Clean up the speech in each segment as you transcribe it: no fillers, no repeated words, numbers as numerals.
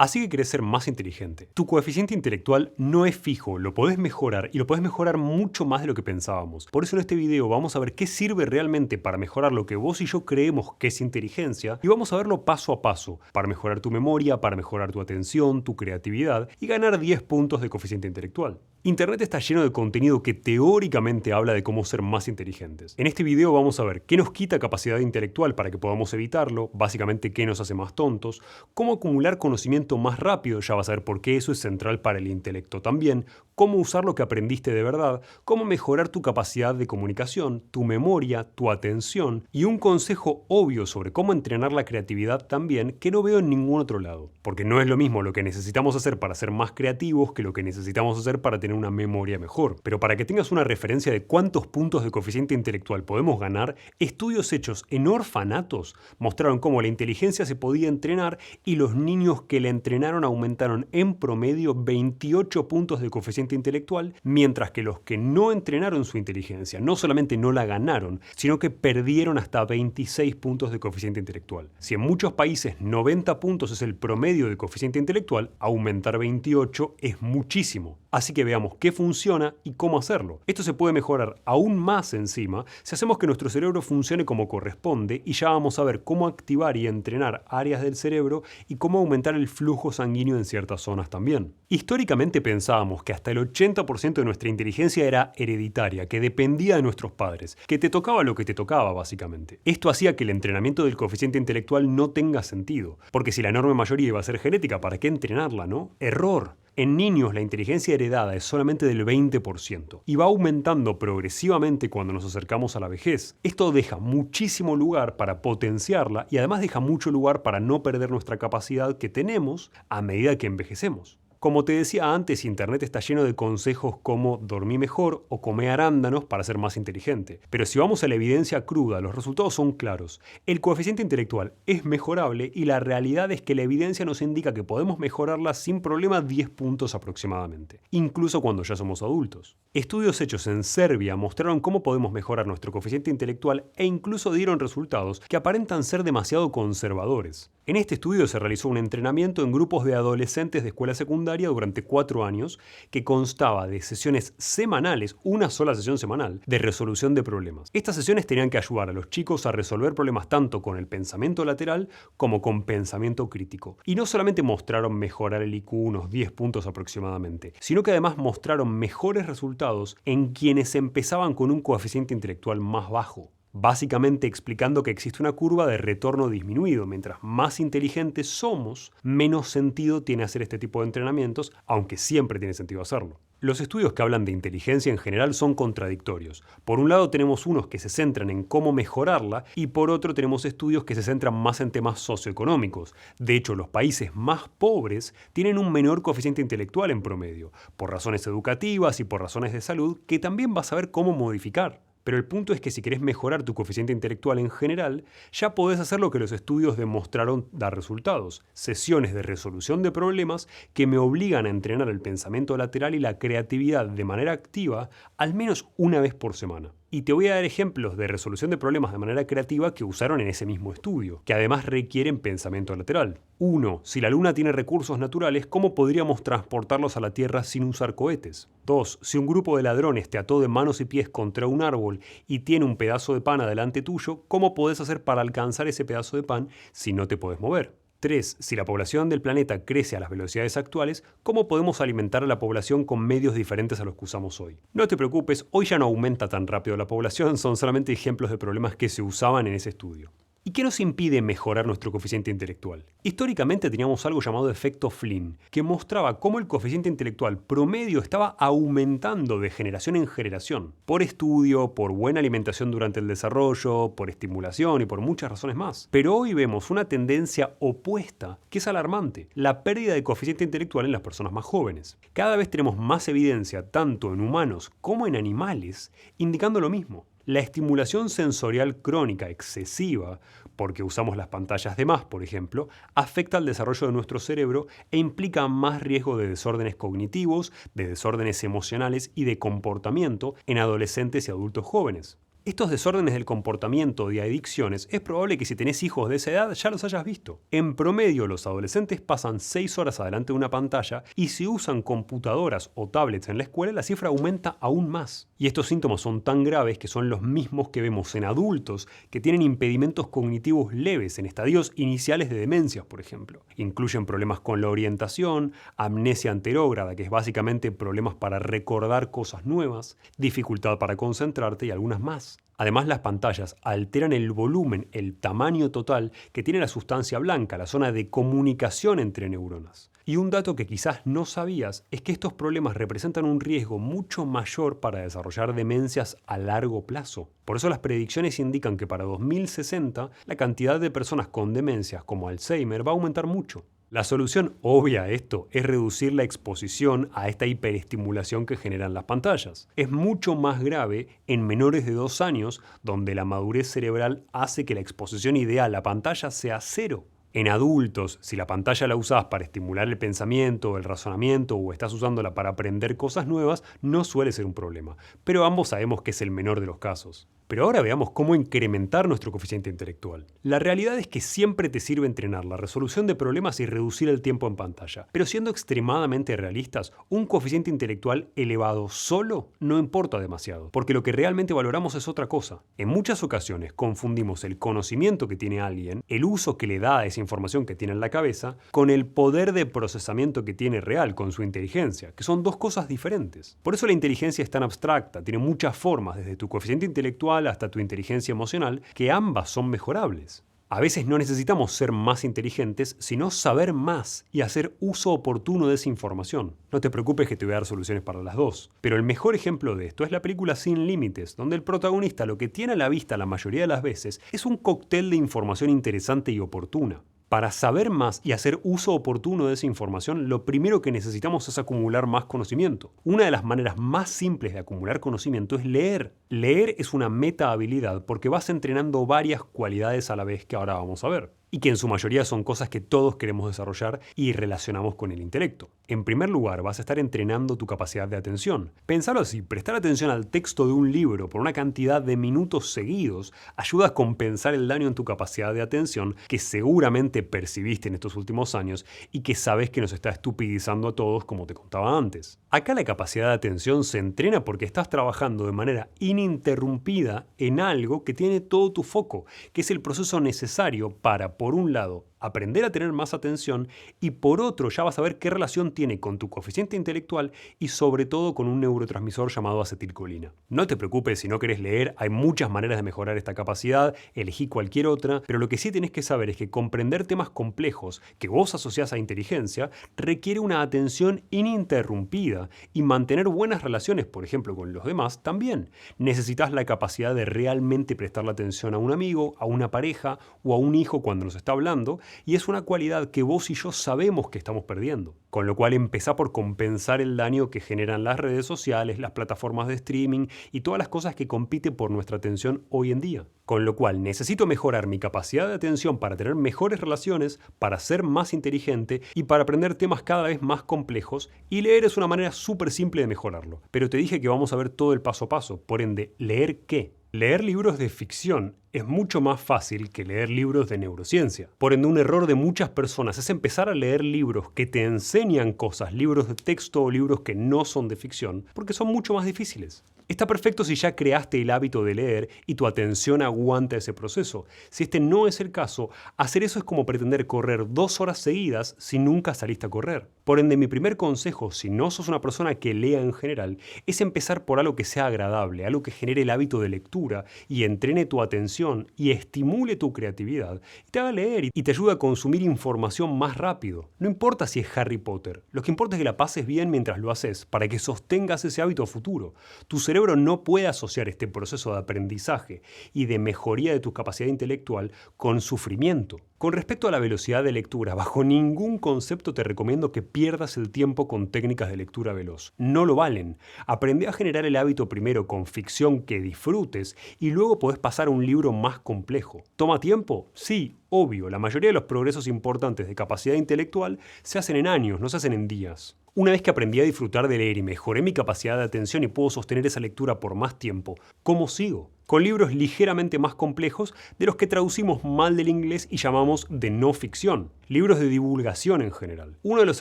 Así que querés ser más inteligente. Tu coeficiente intelectual no es fijo, lo podés mejorar y lo podés mejorar mucho más de lo que pensábamos. Por eso en este video vamos a ver qué sirve realmente para mejorar lo que vos y yo creemos que es inteligencia y vamos a verlo paso a paso para mejorar tu memoria, para mejorar tu atención, tu creatividad y ganar 10 puntos de coeficiente intelectual. Internet está lleno de contenido que teóricamente habla de cómo ser más inteligentes. En este video vamos a ver qué nos quita capacidad intelectual para que podamos evitarlo, básicamente qué nos hace más tontos, cómo acumular conocimiento más rápido, ya vas a ver por qué eso es central para el intelecto también, cómo usar lo que aprendiste de verdad, cómo mejorar tu capacidad de comunicación, tu memoria, tu atención y un consejo obvio sobre cómo entrenar la creatividad también que no veo en ningún otro lado. Porque no es lo mismo lo que necesitamos hacer para ser más creativos que lo que necesitamos hacer para tener una memoria mejor. Pero para que tengas una referencia de cuántos puntos de coeficiente intelectual podemos ganar, estudios hechos en orfanatos mostraron cómo la inteligencia se podía entrenar y los niños que la entrenaron aumentaron en promedio 28 puntos de coeficiente intelectual, mientras que los que no entrenaron su inteligencia no solamente no la ganaron, sino que perdieron hasta 26 puntos de coeficiente intelectual. Si en muchos países 90 puntos es el promedio de coeficiente intelectual, aumentar 28 es muchísimo. Así que veamos qué funciona y cómo hacerlo. Esto se puede mejorar aún más encima si hacemos que nuestro cerebro funcione como corresponde y ya vamos a ver cómo activar y entrenar áreas del cerebro y cómo aumentar el flujo sanguíneo en ciertas zonas también. Históricamente pensábamos que hasta el 80% de nuestra inteligencia era hereditaria, que dependía de nuestros padres, que te tocaba lo que te tocaba básicamente. Esto hacía que el entrenamiento del coeficiente intelectual no tenga sentido, porque si la enorme mayoría iba a ser genética, ¿para qué entrenarla, no? Error. En niños la inteligencia heredada es solamente del 20% y va aumentando progresivamente cuando nos acercamos a la vejez. Esto deja muchísimo lugar para potenciarla y además deja mucho lugar para no perder nuestra capacidad que tenemos a medida que envejecemos. Como te decía antes, Internet está lleno de consejos como dormir mejor o comer arándanos para ser más inteligente. Pero si vamos a la evidencia cruda, los resultados son claros. El coeficiente intelectual es mejorable y la realidad es que la evidencia nos indica que podemos mejorarla sin problema 10 puntos aproximadamente, incluso cuando ya somos adultos. Estudios hechos en Serbia mostraron cómo podemos mejorar nuestro coeficiente intelectual e incluso dieron resultados que aparentan ser demasiado conservadores. En este estudio se realizó un entrenamiento en grupos de adolescentes de escuela secundaria durante 4 años que constaba de sesiones semanales, una sola sesión semanal, de resolución de problemas. Estas sesiones tenían que ayudar a los chicos a resolver problemas tanto con el pensamiento lateral como con pensamiento crítico. Y no solamente mostraron mejorar el IQ unos 10 puntos aproximadamente, sino que además mostraron mejores resultados en quienes empezaban con un coeficiente intelectual más bajo. Básicamente explicando que existe una curva de retorno disminuido. Mientras más inteligentes somos, menos sentido tiene hacer este tipo de entrenamientos, aunque siempre tiene sentido hacerlo. Los estudios que hablan de inteligencia en general son contradictorios. Por un lado tenemos unos que se centran en cómo mejorarla y por otro tenemos estudios que se centran más en temas socioeconómicos. De hecho, los países más pobres tienen un menor coeficiente intelectual en promedio, por razones educativas y por razones de salud, que también vas a ver cómo modificar. Pero el punto es que si querés mejorar tu coeficiente intelectual en general, ya podés hacer lo que los estudios demostraron dar resultados. Sesiones de resolución de problemas que me obligan a entrenar el pensamiento lateral y la creatividad de manera activa al menos una vez por semana. Y te voy a dar ejemplos de resolución de problemas de manera creativa que usaron en ese mismo estudio, que además requieren pensamiento lateral. 1. Si la Luna tiene recursos naturales, ¿cómo podríamos transportarlos a la Tierra sin usar cohetes? 2. Si un grupo de ladrones te ató de manos y pies contra un árbol y tiene un pedazo de pan adelante tuyo, ¿cómo podés hacer para alcanzar ese pedazo de pan si no te podés mover? 3. Si la población del planeta crece a las velocidades actuales, ¿cómo podemos alimentar a la población con medios diferentes a los que usamos hoy? No te preocupes, hoy ya no aumenta tan rápido la población, son solamente ejemplos de problemas que se usaban en ese estudio. ¿Y qué nos impide mejorar nuestro coeficiente intelectual? Históricamente teníamos algo llamado efecto Flynn, que mostraba cómo el coeficiente intelectual promedio estaba aumentando de generación en generación, por estudio, por buena alimentación durante el desarrollo, por estimulación y por muchas razones más. Pero hoy vemos una tendencia opuesta, que es alarmante, la pérdida de coeficiente intelectual en las personas más jóvenes. Cada vez tenemos más evidencia, tanto en humanos como en animales, indicando lo mismo. La estimulación sensorial crónica excesiva, porque usamos las pantallas de más, por ejemplo, afecta al desarrollo de nuestro cerebro e implica más riesgo de desórdenes cognitivos, de desórdenes emocionales y de comportamiento en adolescentes y adultos jóvenes. Estos desórdenes del comportamiento y adicciones es probable que si tenés hijos de esa edad ya los hayas visto. En promedio, los adolescentes pasan 6 horas adelante de una pantalla y si usan computadoras o tablets en la escuela, la cifra aumenta aún más. Y estos síntomas son tan graves que son los mismos que vemos en adultos que tienen impedimentos cognitivos leves en estadios iniciales de demencias, por ejemplo. Incluyen problemas con la orientación, amnesia anterógrada, que es básicamente problemas para recordar cosas nuevas, dificultad para concentrarte y algunas más. Además, las pantallas alteran el volumen, el tamaño total que tiene la sustancia blanca, la zona de comunicación entre neuronas. Y un dato que quizás no sabías es que estos problemas representan un riesgo mucho mayor para desarrollar demencias a largo plazo. Por eso las predicciones indican que para 2060 la cantidad de personas con demencias como Alzheimer va a aumentar mucho. La solución obvia a esto es reducir la exposición a esta hiperestimulación que generan las pantallas. Es mucho más grave en menores de 2 años, donde la madurez cerebral hace que la exposición ideal a pantalla sea 0. En adultos, si la pantalla la usas para estimular el pensamiento, el razonamiento o estás usándola para aprender cosas nuevas, no suele ser un problema. Pero ambos sabemos que es el menor de los casos. Pero ahora veamos cómo incrementar nuestro coeficiente intelectual. La realidad es que siempre te sirve entrenar la resolución de problemas y reducir el tiempo en pantalla. Pero siendo extremadamente realistas, un coeficiente intelectual elevado solo no importa demasiado, porque lo que realmente valoramos es otra cosa. En muchas ocasiones confundimos el conocimiento que tiene alguien, el uso que le da a esa información que tiene en la cabeza, con el poder de procesamiento que tiene real, con su inteligencia, que son dos cosas diferentes. Por eso la inteligencia es tan abstracta, tiene muchas formas, desde tu coeficiente intelectual hasta tu inteligencia emocional, que ambas son mejorables. A veces no necesitamos ser más inteligentes, sino saber más y hacer uso oportuno de esa información. No te preocupes que te voy a dar soluciones para las dos. Pero el mejor ejemplo de esto es la película Sin Límites, donde el protagonista lo que tiene a la vista la mayoría de las veces es un cóctel de información interesante y oportuna. Para saber más y hacer uso oportuno de esa información, lo primero que necesitamos es acumular más conocimiento. Una de las maneras más simples de acumular conocimiento es leer. Leer es una meta habilidad porque vas entrenando varias cualidades a la vez que ahora vamos a ver, y que en su mayoría son cosas que todos queremos desarrollar y relacionamos con el intelecto. En primer lugar, vas a estar entrenando tu capacidad de atención. Pensalo así, prestar atención al texto de un libro por una cantidad de minutos seguidos ayuda a compensar el daño en tu capacidad de atención que seguramente percibiste en estos últimos años y que sabes que nos está estupidizando a todos, como te contaba antes. Acá la capacidad de atención se entrena porque estás trabajando de manera ininterrumpida en algo que tiene todo tu foco, que es el proceso necesario para, por un lado, aprender a tener más atención y por otro ya vas a ver qué relación tiene con tu coeficiente intelectual y sobre todo con un neurotransmisor llamado acetilcolina. No te preocupes si no querés leer, hay muchas maneras de mejorar esta capacidad, elegí cualquier otra, pero lo que sí tenés que saber es que comprender temas complejos que vos asociás a inteligencia requiere una atención ininterrumpida y mantener buenas relaciones, por ejemplo, con los demás también. Necesitas la capacidad de realmente prestarle atención a un amigo, a una pareja o a un hijo cuando nos está hablando, y es una cualidad que vos y yo sabemos que estamos perdiendo. Con lo cual empezá por compensar el daño que generan las redes sociales, las plataformas de streaming y todas las cosas que compiten por nuestra atención hoy en día. Con lo cual necesito mejorar mi capacidad de atención para tener mejores relaciones, para ser más inteligente y para aprender temas cada vez más complejos, y leer es una manera súper simple de mejorarlo. Pero te dije que vamos a ver todo el paso a paso, por ende, ¿leer qué? Leer libros de ficción es mucho más fácil que leer libros de neurociencia. Por ende, un error de muchas personas es empezar a leer libros que te enseñan cosas, libros de texto o libros que no son de ficción, porque son mucho más difíciles. Está perfecto si ya creaste el hábito de leer y tu atención aguanta ese proceso. Si este no es el caso, hacer eso es como pretender correr 2 horas seguidas si nunca saliste a correr. Por ende, mi primer consejo, si no sos una persona que lea en general, es empezar por algo que sea agradable, algo que genere el hábito de lectura y entrene tu atención y estimule tu creatividad y te haga leer y te ayude a consumir información más rápido. No importa si es Harry Potter, lo que importa es que la pases bien mientras lo haces para que sostengas ese hábito futuro. Tu cerebro no puede asociar este proceso de aprendizaje y de mejoría de tu capacidad intelectual con sufrimiento. Con respecto a la velocidad de lectura, bajo ningún concepto te recomiendo que pierdas el tiempo con técnicas de lectura veloz. No lo valen. Aprende a generar el hábito primero con ficción que disfrutes y luego podés pasar a un libro más complejo. ¿Toma tiempo? Sí, obvio. La mayoría de los progresos importantes de capacidad intelectual se hacen en años, no se hacen en días. Una vez que aprendí a disfrutar de leer y mejoré mi capacidad de atención y puedo sostener esa lectura por más tiempo, ¿cómo sigo? Con libros ligeramente más complejos de los que traducimos mal del inglés y llamamos de no ficción. Libros de divulgación en general. Uno de los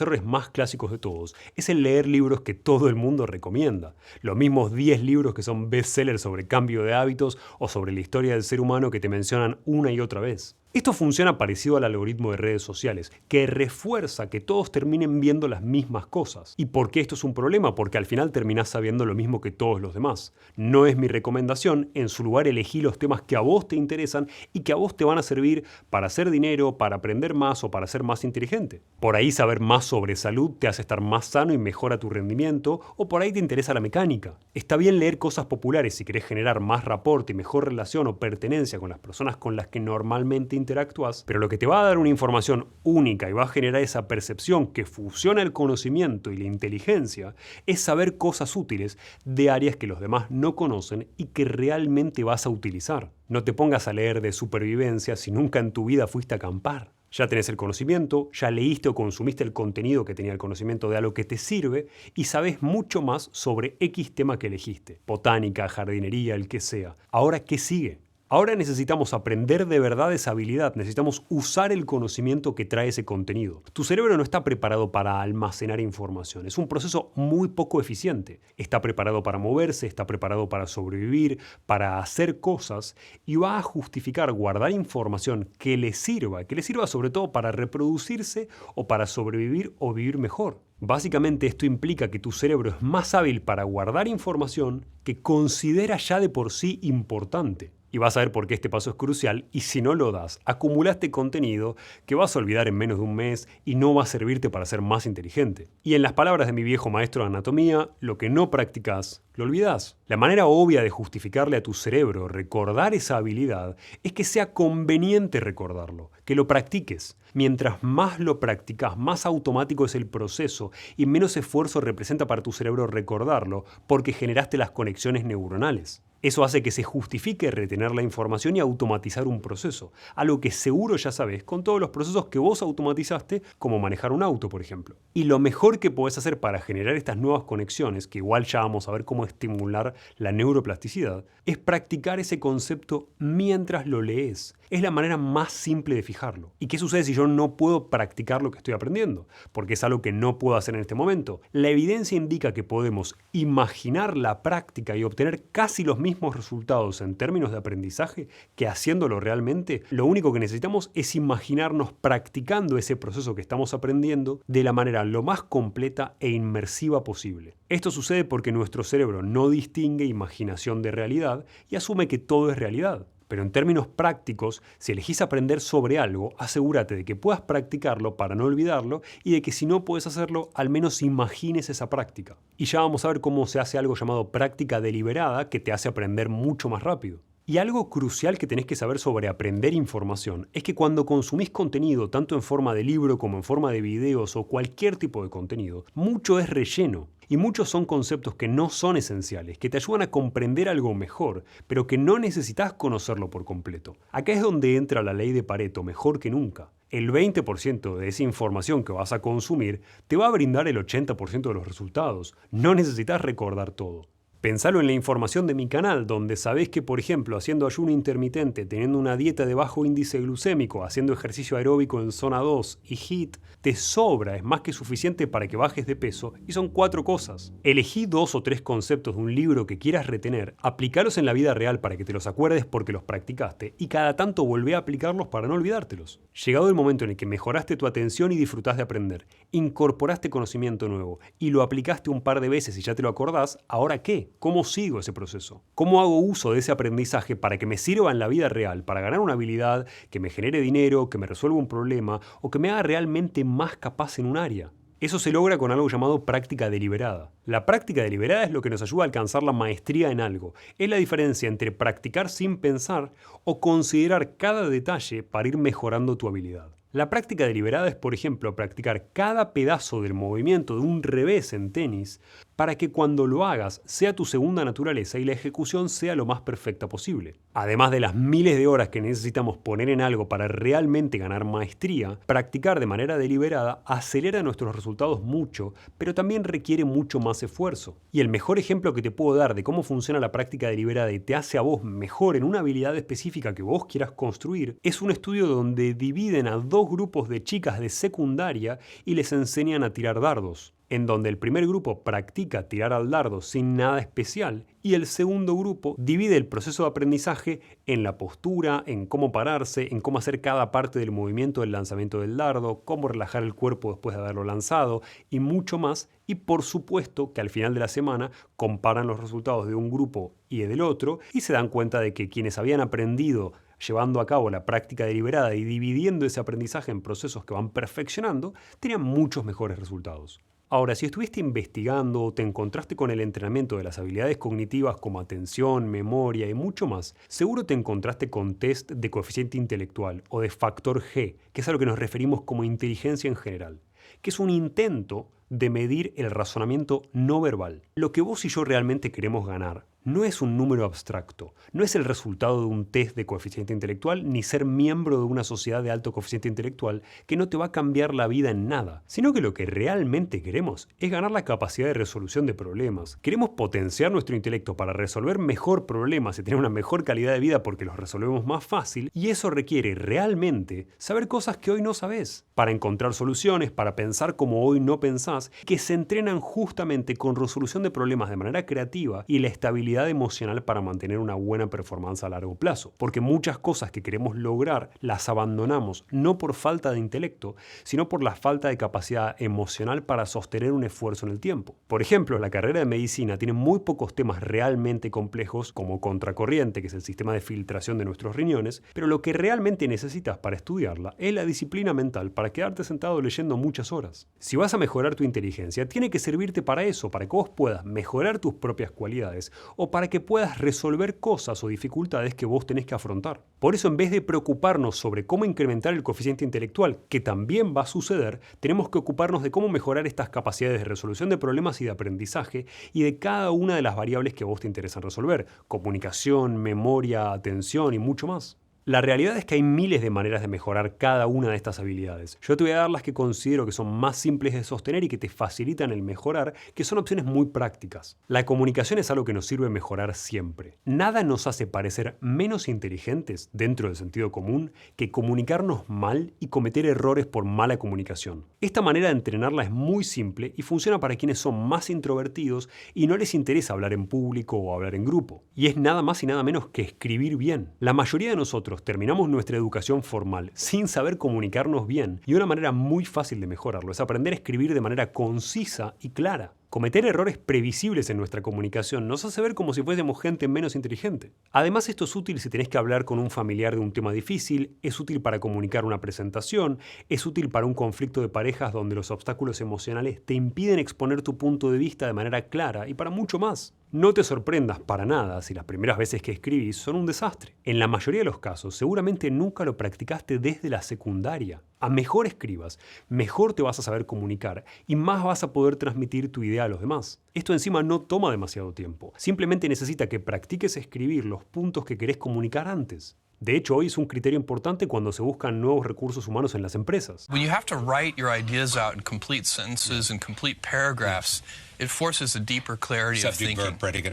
errores más clásicos de todos es el leer libros que todo el mundo recomienda. Los mismos 10 libros que son bestsellers sobre cambio de hábitos o sobre la historia del ser humano que te mencionan una y otra vez. Esto funciona parecido al algoritmo de redes sociales, que refuerza que todos terminen viendo las mismas cosas. ¿Y por qué esto es un problema? Porque al final terminás sabiendo lo mismo que todos los demás. No es mi recomendación, en su lugar elegí los temas que a vos te interesan y que a vos te van a servir para hacer dinero, para aprender más o para ser más inteligente. Por ahí saber más sobre salud te hace estar más sano y mejora tu rendimiento, o por ahí te interesa la mecánica. Está bien leer cosas populares si querés generar más rapport y mejor relación o pertenencia con las personas con las que normalmente interactúas, pero lo que te va a dar una información única y va a generar esa percepción que fusiona el conocimiento y la inteligencia es saber cosas útiles de áreas que los demás no conocen y que realmente vas a utilizar. No te pongas a leer de supervivencia si nunca en tu vida fuiste a acampar. Ya tenés el conocimiento, ya leíste o consumiste el contenido que tenía el conocimiento de algo que te sirve y sabés mucho más sobre X tema que elegiste. Botánica, jardinería, el que sea. Ahora, ¿qué sigue? Ahora necesitamos aprender de verdad esa habilidad, necesitamos usar el conocimiento que trae ese contenido. Tu cerebro no está preparado para almacenar información, es un proceso muy poco eficiente. Está preparado para moverse, está preparado para sobrevivir, para hacer cosas y va a justificar guardar información que le sirva sobre todo para reproducirse o para sobrevivir o vivir mejor. Básicamente esto implica que tu cerebro es más hábil para guardar información que considera ya de por sí importante. Y vas a ver por qué este paso es crucial y si no lo das, acumulaste contenido que vas a olvidar en menos de un mes y no va a servirte para ser más inteligente. Y en las palabras de mi viejo maestro de anatomía, lo que no practicas, lo olvidás. La manera obvia de justificarle a tu cerebro recordar esa habilidad es que sea conveniente recordarlo, que lo practiques. Mientras más lo practicas, más automático es el proceso y menos esfuerzo representa para tu cerebro recordarlo porque generaste las conexiones neuronales. Eso hace que se justifique retener la información y automatizar un proceso, algo que seguro ya sabes con todos los procesos que vos automatizaste, como manejar un auto, por ejemplo. Y lo mejor que podés hacer para generar estas nuevas conexiones, que igual ya vamos a ver cómo estimular la neuroplasticidad, es practicar ese concepto mientras lo lees. Es la manera más simple de fijarlo. ¿Y qué sucede si yo no puedo practicar lo que estoy aprendiendo? Porque es algo que no puedo hacer en este momento. La evidencia indica que podemos imaginar la práctica y obtener casi los mismos resultados en términos de aprendizaje que haciéndolo realmente. Lo único que necesitamos es imaginarnos practicando ese proceso que estamos aprendiendo de la manera lo más completa e inmersiva posible. Esto sucede porque nuestro cerebro no distingue imaginación de realidad y asume que todo es realidad. Pero en términos prácticos, si elegís aprender sobre algo, asegúrate de que puedas practicarlo para no olvidarlo y de que si no puedes hacerlo, al menos imagines esa práctica. Y ya vamos a ver cómo se hace algo llamado práctica deliberada que te hace aprender mucho más rápido. Y algo crucial que tenés que saber sobre aprender información es que cuando consumís contenido, tanto en forma de libro como en forma de videos o cualquier tipo de contenido, mucho es relleno. Y muchos son conceptos que no son esenciales, que te ayudan a comprender algo mejor, pero que no necesitas conocerlo por completo. Acá es donde entra la ley de Pareto mejor que nunca. El 20% de esa información que vas a consumir te va a brindar el 80% de los resultados. No necesitas recordar todo. Pensalo en la información de mi canal, donde sabés que, por ejemplo, haciendo ayuno intermitente, teniendo una dieta de bajo índice glucémico, haciendo ejercicio aeróbico en zona 2 y HIIT, te sobra, es más que suficiente para que bajes de peso, y son 4 cosas. Elegí 2 o 3 conceptos de un libro que quieras retener, aplicalos en la vida real para que te los acuerdes porque los practicaste, y cada tanto volvé a aplicarlos para no olvidártelos. Llegado el momento en el que mejoraste tu atención y disfrutás de aprender, incorporaste conocimiento nuevo, y lo aplicaste un par de veces y ya te lo acordás, ¿ahora qué? ¿Cómo sigo ese proceso? ¿Cómo hago uso de ese aprendizaje para que me sirva en la vida real, para ganar una habilidad, que me genere dinero, que me resuelva un problema o que me haga realmente más capaz en un área? Eso se logra con algo llamado práctica deliberada. La práctica deliberada es lo que nos ayuda a alcanzar la maestría en algo. Es la diferencia entre practicar sin pensar o considerar cada detalle para ir mejorando tu habilidad. La práctica deliberada es, por ejemplo, practicar cada pedazo del movimiento de un revés en tenis para que cuando lo hagas sea tu segunda naturaleza y la ejecución sea lo más perfecta posible. Además de las miles de horas que necesitamos poner en algo para realmente ganar maestría, practicar de manera deliberada acelera nuestros resultados mucho, pero también requiere mucho más esfuerzo. Y el mejor ejemplo que te puedo dar de cómo funciona la práctica deliberada y te hace a vos mejor en una habilidad específica que vos quieras construir es un estudio donde dividen a dos grupos de chicas de secundaria y les enseñan a tirar dardos, en donde el primer grupo practica tirar al dardo sin nada especial y el segundo grupo divide el proceso de aprendizaje en la postura, en cómo pararse, en cómo hacer cada parte del movimiento del lanzamiento del dardo, cómo relajar el cuerpo después de haberlo lanzado y mucho más. Y por supuesto que al final de la semana comparan los resultados de un grupo y del otro y se dan cuenta de que quienes habían aprendido llevando a cabo la práctica deliberada y dividiendo ese aprendizaje en procesos que van perfeccionando, tenían muchos mejores resultados. Ahora, si estuviste investigando o te encontraste con el entrenamiento de las habilidades cognitivas como atención, memoria y mucho más, seguro te encontraste con test de coeficiente intelectual o de factor G, que es a lo que nos referimos como inteligencia en general, que es un intento de medir el razonamiento no verbal. Lo que vos y yo realmente queremos ganar no es un número abstracto, no es el resultado de un test de coeficiente intelectual ni ser miembro de una sociedad de alto coeficiente intelectual que no te va a cambiar la vida en nada, sino que lo que realmente queremos es ganar la capacidad de resolución de problemas. Queremos potenciar nuestro intelecto para resolver mejor problemas y tener una mejor calidad de vida porque los resolvemos más fácil, y eso requiere realmente saber cosas que hoy no sabés, para encontrar soluciones, para pensar como hoy no pensás, que se entrenan justamente con resolución de problemas de manera creativa y la estabilidad emocional para mantener una buena performance a largo plazo. Porque muchas cosas que queremos lograr las abandonamos no por falta de intelecto, sino por la falta de capacidad emocional para sostener un esfuerzo en el tiempo. Por ejemplo, la carrera de medicina tiene muy pocos temas realmente complejos como contracorriente, que es el sistema de filtración de nuestros riñones, pero lo que realmente necesitas para estudiarla es la disciplina mental para quedarte sentado leyendo muchas horas. Si vas a mejorar tu inteligencia, tiene que servirte para eso, para que vos puedas mejorar tus propias cualidades o para que puedas resolver cosas o dificultades que vos tenés que afrontar. Por eso, en vez de preocuparnos sobre cómo incrementar el coeficiente intelectual, que también va a suceder, tenemos que ocuparnos de cómo mejorar estas capacidades de resolución de problemas y de aprendizaje y de cada una de las variables que a vos te interesan resolver: comunicación, memoria, atención y mucho más. La realidad es que hay miles de maneras de mejorar cada una de estas habilidades. Yo te voy a dar las que considero que son más simples de sostener y que te facilitan el mejorar, que son opciones muy prácticas. La comunicación es algo que nos sirve mejorar siempre. Nada nos hace parecer menos inteligentes, dentro del sentido común, que comunicarnos mal y cometer errores por mala comunicación. Esta manera de entrenarla es muy simple y funciona para quienes son más introvertidos y no les interesa hablar en público o hablar en grupo. Y es nada más y nada menos que escribir bien. La mayoría de nosotros terminamos nuestra educación formal sin saber comunicarnos bien, y una manera muy fácil de mejorarlo es aprender a escribir de manera concisa y clara. Cometer errores previsibles en nuestra comunicación nos hace ver como si fuésemos gente menos inteligente. Además, esto es útil si tenés que hablar con un familiar de un tema difícil, es útil para comunicar una presentación, es útil para un conflicto de parejas donde los obstáculos emocionales te impiden exponer tu punto de vista de manera clara, y para mucho más. No te sorprendas para nada si las primeras veces que escribís son un desastre. En la mayoría de los casos, seguramente nunca lo practicaste desde la secundaria. A mejor escribas, mejor te vas a saber comunicar y más vas a poder transmitir tu idea a los demás. Esto encima no toma demasiado tiempo. Simplemente necesita que practiques escribir los puntos que querés comunicar antes. De hecho, hoy es un criterio importante cuando se buscan nuevos recursos humanos en las empresas. When you have to write your ideas out in complete sentences and complete paragraphs, it forces a deeper clarity of thinking.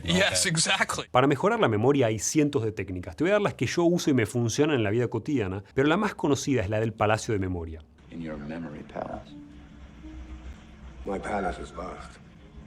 Yes, exactly. Para mejorar la memoria hay cientos de técnicas. Te voy a dar las que yo uso y me funcionan en la vida cotidiana, pero la más conocida es la del Palacio de Memoria. In your memory palace. My palace is vast.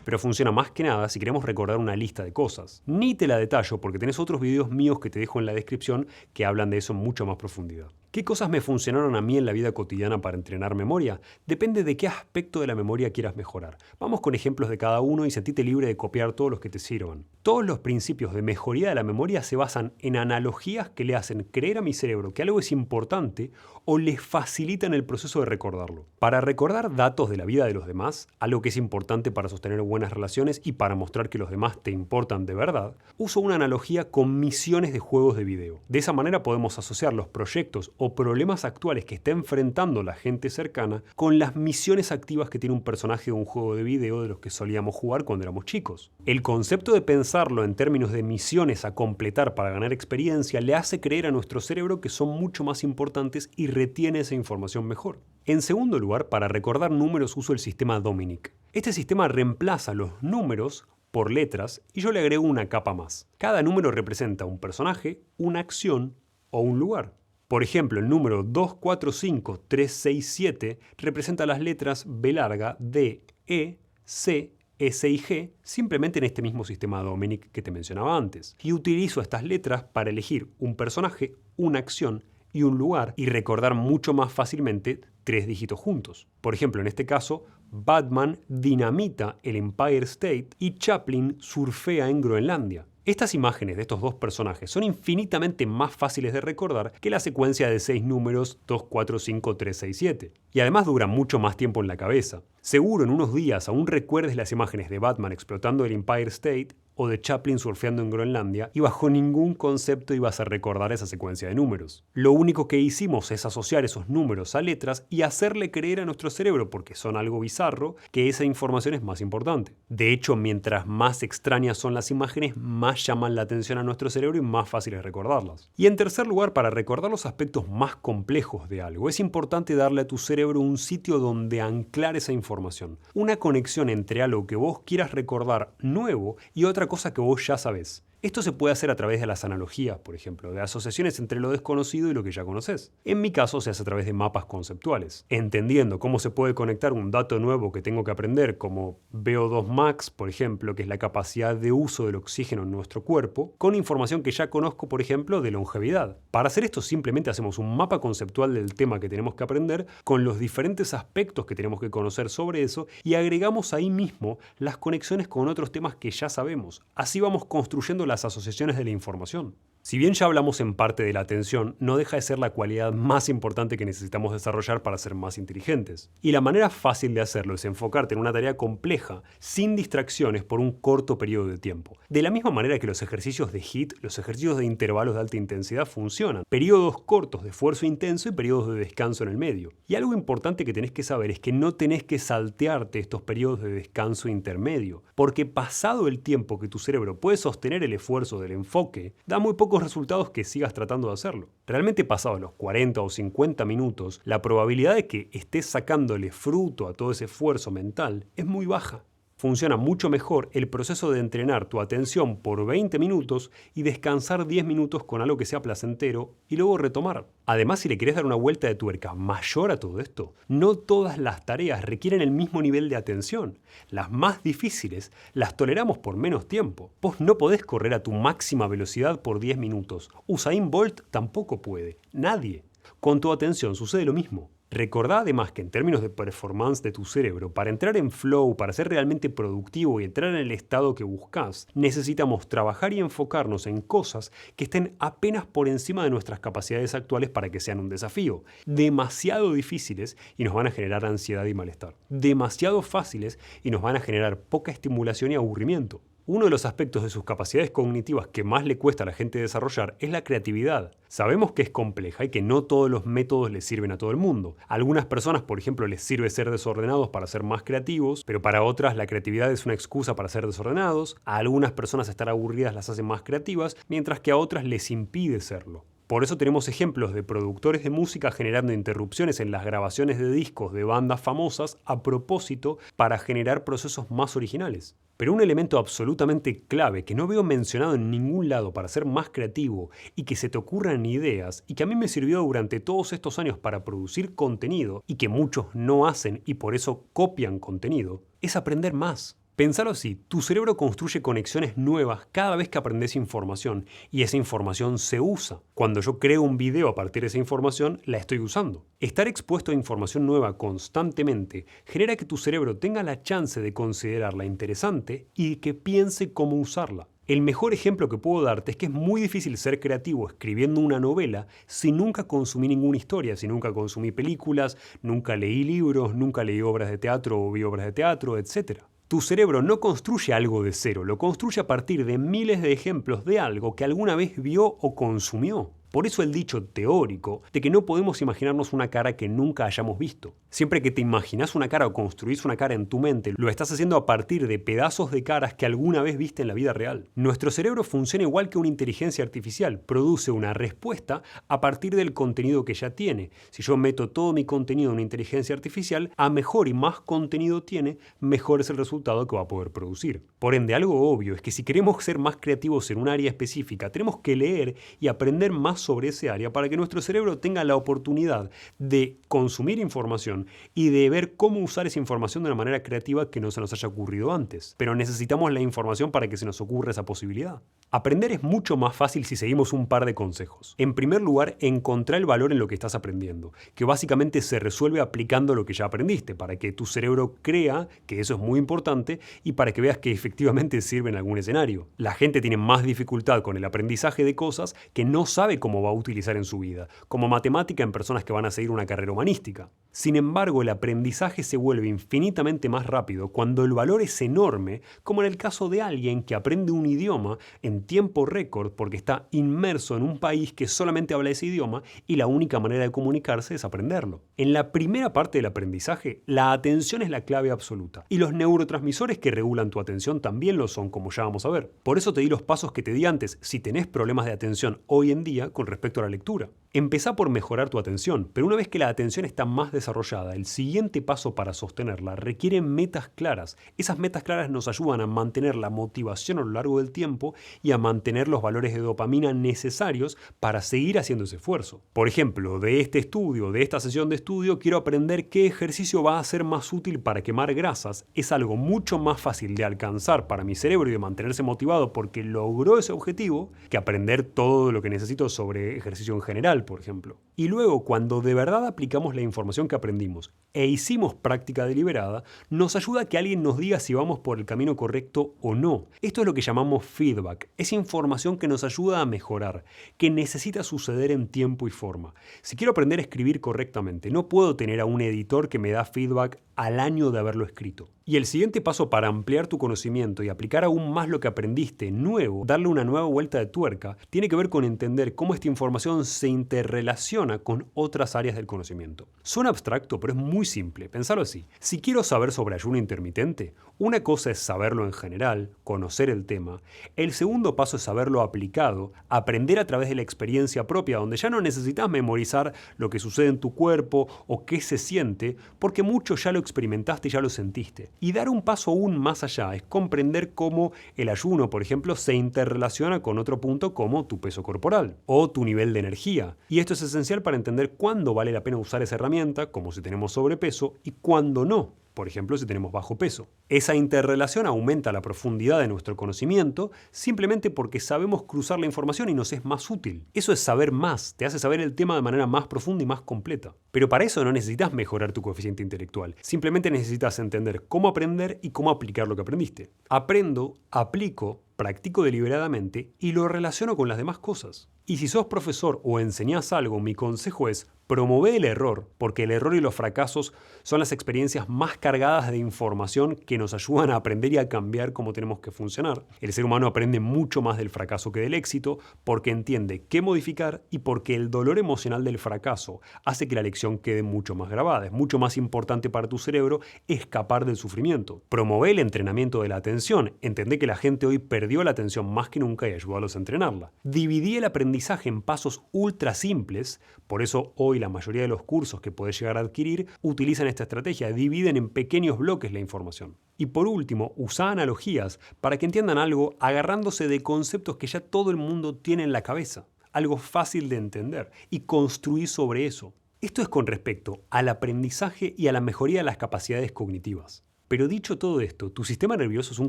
Pero funciona más que nada si queremos recordar una lista de cosas. Ni te la detallo porque tenés otros videos míos que te dejo en la descripción que hablan de eso en mucho más profundidad. ¿Qué cosas me funcionaron a mí en la vida cotidiana para entrenar memoria? Depende de qué aspecto de la memoria quieras mejorar. Vamos con ejemplos de cada uno y sentite libre de copiar todos los que te sirvan. Todos los principios de mejoría de la memoria se basan en analogías que le hacen creer a mi cerebro que algo es importante o le facilitan el proceso de recordarlo. Para recordar datos de la vida de los demás, algo que es importante para sostener buenas relaciones y para mostrar que los demás te importan de verdad, uso una analogía con misiones de juegos de video. De esa manera podemos asociar los proyectos o problemas actuales que está enfrentando la gente cercana con las misiones activas que tiene un personaje de un juego de video de los que solíamos jugar cuando éramos chicos. El concepto de pensarlo en términos de misiones a completar para ganar experiencia le hace creer a nuestro cerebro que son mucho más importantes y retiene esa información mejor. En segundo lugar, para recordar números uso el sistema Dominic. Este sistema reemplaza los números por letras y yo le agrego una capa más. Cada número representa un personaje, una acción o un lugar. Por ejemplo, el número 245367 representa las letras B larga, D, E, C, S y G, simplemente en este mismo sistema Dominic que te mencionaba antes. Y utilizo estas letras para elegir un personaje, una acción y un lugar y recordar mucho más fácilmente 3 dígitos juntos. Por ejemplo, en este caso, Batman dinamita el Empire State y Chaplin surfea en Groenlandia. Estas imágenes de estos dos personajes son infinitamente más fáciles de recordar que la secuencia de 6 números 245367. Y además duran mucho más tiempo en la cabeza. Seguro en unos días aún recuerdes las imágenes de Batman explotando el Empire State o de Chaplin surfeando en Groenlandia y bajo ningún concepto ibas a recordar esa secuencia de números. Lo único que hicimos es asociar esos números a letras y hacerle creer a nuestro cerebro, porque son algo bizarro, que esa información es más importante. De hecho, mientras más extrañas son las imágenes, más llaman la atención a nuestro cerebro y más fácil es recordarlas. Y en tercer lugar, para recordar los aspectos más complejos de algo, es importante darle a tu cerebro un sitio donde anclar esa información. Una conexión entre algo que vos quieras recordar nuevo y otra cosa que vos ya sabés. Esto se puede hacer a través de las analogías, por ejemplo, de asociaciones entre lo desconocido y lo que ya conoces. En mi caso se hace a través de mapas conceptuales, entendiendo cómo se puede conectar un dato nuevo que tengo que aprender, como VO2 max, por ejemplo, que es la capacidad de uso del oxígeno en nuestro cuerpo, con información que ya conozco, por ejemplo, de longevidad. Para hacer esto simplemente hacemos un mapa conceptual del tema que tenemos que aprender, con los diferentes aspectos que tenemos que conocer sobre eso, y agregamos ahí mismo las conexiones con otros temas que ya sabemos. Así vamos construyendo las asociaciones de la información. Si bien ya hablamos en parte de la atención, no deja de ser la cualidad más importante que necesitamos desarrollar para ser más inteligentes. Y la manera fácil de hacerlo es enfocarte en una tarea compleja, sin distracciones por un corto periodo de tiempo. De la misma manera que los ejercicios de HIIT, los ejercicios de intervalos de alta intensidad funcionan. Periodos cortos de esfuerzo intenso y periodos de descanso en el medio. Y algo importante que tenés que saber es que no tenés que saltearte estos periodos de descanso intermedio, porque pasado el tiempo que tu cerebro puede sostener el esfuerzo del enfoque, da muy pocos resultados que sigas tratando de hacerlo. Realmente pasados los 40 o 50 minutos, la probabilidad de que estés sacándole fruto a todo ese esfuerzo mental es muy baja. Funciona mucho mejor el proceso de entrenar tu atención por 20 minutos y descansar 10 minutos con algo que sea placentero y luego retomar. Además, si le querés dar una vuelta de tuerca mayor a todo esto, no todas las tareas requieren el mismo nivel de atención. Las más difíciles las toleramos por menos tiempo. Vos no podés correr a tu máxima velocidad por 10 minutos. Usain Bolt tampoco puede. Nadie. Con tu atención sucede lo mismo. Recordá además que en términos de performance de tu cerebro, para entrar en flow, para ser realmente productivo y entrar en el estado que buscas, necesitamos trabajar y enfocarnos en cosas que estén apenas por encima de nuestras capacidades actuales para que sean un desafío. Demasiado difíciles y nos van a generar ansiedad y malestar. Demasiado fáciles y nos van a generar poca estimulación y aburrimiento. Uno de los aspectos de sus capacidades cognitivas que más le cuesta a la gente desarrollar es la creatividad. Sabemos que es compleja y que no todos los métodos les sirven a todo el mundo. A algunas personas, por ejemplo, les sirve ser desordenados para ser más creativos, pero para otras la creatividad es una excusa para ser desordenados. A algunas personas estar aburridas las hace más creativas, mientras que a otras les impide serlo. Por eso tenemos ejemplos de productores de música generando interrupciones en las grabaciones de discos de bandas famosas a propósito para generar procesos más originales. Pero un elemento absolutamente clave que no veo mencionado en ningún lado para ser más creativo y que se te ocurran ideas y que a mí me sirvió durante todos estos años para producir contenido y que muchos no hacen y por eso copian contenido, es aprender más. Pensalo así, tu cerebro construye conexiones nuevas cada vez que aprendes información y esa información se usa. Cuando yo creo un video a partir de esa información, la estoy usando. Estar expuesto a información nueva constantemente genera que tu cerebro tenga la chance de considerarla interesante y que piense cómo usarla. El mejor ejemplo que puedo darte es que es muy difícil ser creativo escribiendo una novela si nunca consumí ninguna historia, si nunca consumí películas, nunca leí libros, nunca leí obras de teatro o vi obras de teatro, etc. Tu cerebro no construye algo de cero, lo construye a partir de miles de ejemplos de algo que alguna vez vio o consumió. Por eso el dicho teórico de que no podemos imaginarnos una cara que nunca hayamos visto. Siempre que te imaginas una cara o construís una cara en tu mente, lo estás haciendo a partir de pedazos de caras que alguna vez viste en la vida real. Nuestro cerebro funciona igual que una inteligencia artificial, produce una respuesta a partir del contenido que ya tiene. Si yo meto todo mi contenido en una inteligencia artificial, a mejor y más contenido tiene, mejor es el resultado que va a poder producir. Por ende, algo obvio es que si queremos ser más creativos en un área específica, tenemos que leer y aprender más sobre ese área para que nuestro cerebro tenga la oportunidad de consumir información y de ver cómo usar esa información de una manera creativa que no se nos haya ocurrido antes. Pero necesitamos la información para que se nos ocurra esa posibilidad. Aprender es mucho más fácil si seguimos un par de consejos. En primer lugar, encontrar el valor en lo que estás aprendiendo, que básicamente se resuelve aplicando lo que ya aprendiste, para que tu cerebro crea que eso es muy importante y para que veas que efectivamente sirve en algún escenario. La gente tiene más dificultad con el aprendizaje de cosas que no sabe cómo va a utilizar en su vida, como matemática en personas que van a seguir una carrera humanística. Sin embargo, el aprendizaje se vuelve infinitamente más rápido cuando el valor es enorme, como en el caso de alguien que aprende un idioma en tiempo récord porque está inmerso en un país que solamente habla ese idioma y la única manera de comunicarse es aprenderlo. En la primera parte del aprendizaje, la atención es la clave absoluta y los neurotransmisores que regulan tu atención también lo son, como ya vamos a ver. Por eso te di los pasos que te di antes si tenés problemas de atención hoy en día con respecto a la lectura. Empezá por mejorar tu atención, pero una vez que la atención está más desarrollada, el siguiente paso para sostenerla requiere metas claras. Esas metas claras nos ayudan a mantener la motivación a lo largo del tiempo y a mantener los valores de dopamina necesarios para seguir haciendo ese esfuerzo. Por ejemplo, de esta sesión de estudio, quiero aprender qué ejercicio va a ser más útil para quemar grasas. Es algo mucho más fácil de alcanzar para mi cerebro y de mantenerse motivado porque logró ese objetivo que aprender todo lo que necesito sobre ejercicio en general, por ejemplo. Y luego, cuando de verdad aplicamos la información que aprendimos e hicimos práctica deliberada, nos ayuda a que alguien nos diga si vamos por el camino correcto o no. Esto es lo que llamamos feedback. Es información que nos ayuda a mejorar, que necesita suceder en tiempo y forma. Si quiero aprender a escribir correctamente, no puedo tener a un editor que me da feedback al año de haberlo escrito. Y el siguiente paso para ampliar tu conocimiento y aplicar aún más lo que aprendiste nuevo, darle una nueva vuelta de tuerca, tiene que ver con entender cómo esta información se interrelaciona con otras áreas del conocimiento. Suena abstracto, pero es muy simple. Pensarlo así. Si quiero saber sobre ayuno intermitente, una cosa es saberlo en general, conocer el tema. El segundo paso es saberlo aplicado, aprender a través de la experiencia propia, donde ya no necesitas memorizar lo que sucede en tu cuerpo o qué se siente, porque mucho ya lo experimentaste y ya lo sentiste. Y dar un paso aún más allá es comprender cómo el ayuno, por ejemplo, se interrelaciona con otro punto como tu peso corporal o tu nivel de energía. Y esto es esencial para entender cuándo vale la pena usar esa herramienta, como si tenemos sobrepeso, y cuándo no. Por ejemplo, si tenemos bajo peso. Esa interrelación aumenta la profundidad de nuestro conocimiento simplemente porque sabemos cruzar la información y nos es más útil. Eso es saber más, te hace saber el tema de manera más profunda y más completa. Pero para eso no necesitas mejorar tu coeficiente intelectual. Simplemente necesitas entender cómo aprender y cómo aplicar lo que aprendiste. Aprendo, aplico, practico deliberadamente y lo relaciono con las demás cosas. Y si sos profesor o enseñás algo, mi consejo es promover el error, porque el error y los fracasos son las experiencias más cargadas de información que nos ayudan a aprender y a cambiar cómo tenemos que funcionar. El ser humano aprende mucho más del fracaso que del éxito porque entiende qué modificar y porque el dolor emocional del fracaso hace que la lección quede mucho más grabada. Es mucho más importante para tu cerebro escapar del sufrimiento. Promover el entrenamiento de la atención. Entender que la gente hoy perdió la atención más que nunca y ayudarlos a entrenarla. Dividí el aprendizaje en pasos ultra simples, por eso hoy la mayoría de los cursos que podés llegar a adquirir utilizan esta estrategia, dividen en pequeños bloques la información. Y por último, usa analogías para que entiendan algo agarrándose de conceptos que ya todo el mundo tiene en la cabeza, algo fácil de entender, y construir sobre eso. Esto es con respecto al aprendizaje y a la mejoría de las capacidades cognitivas. Pero dicho todo esto, tu sistema nervioso es un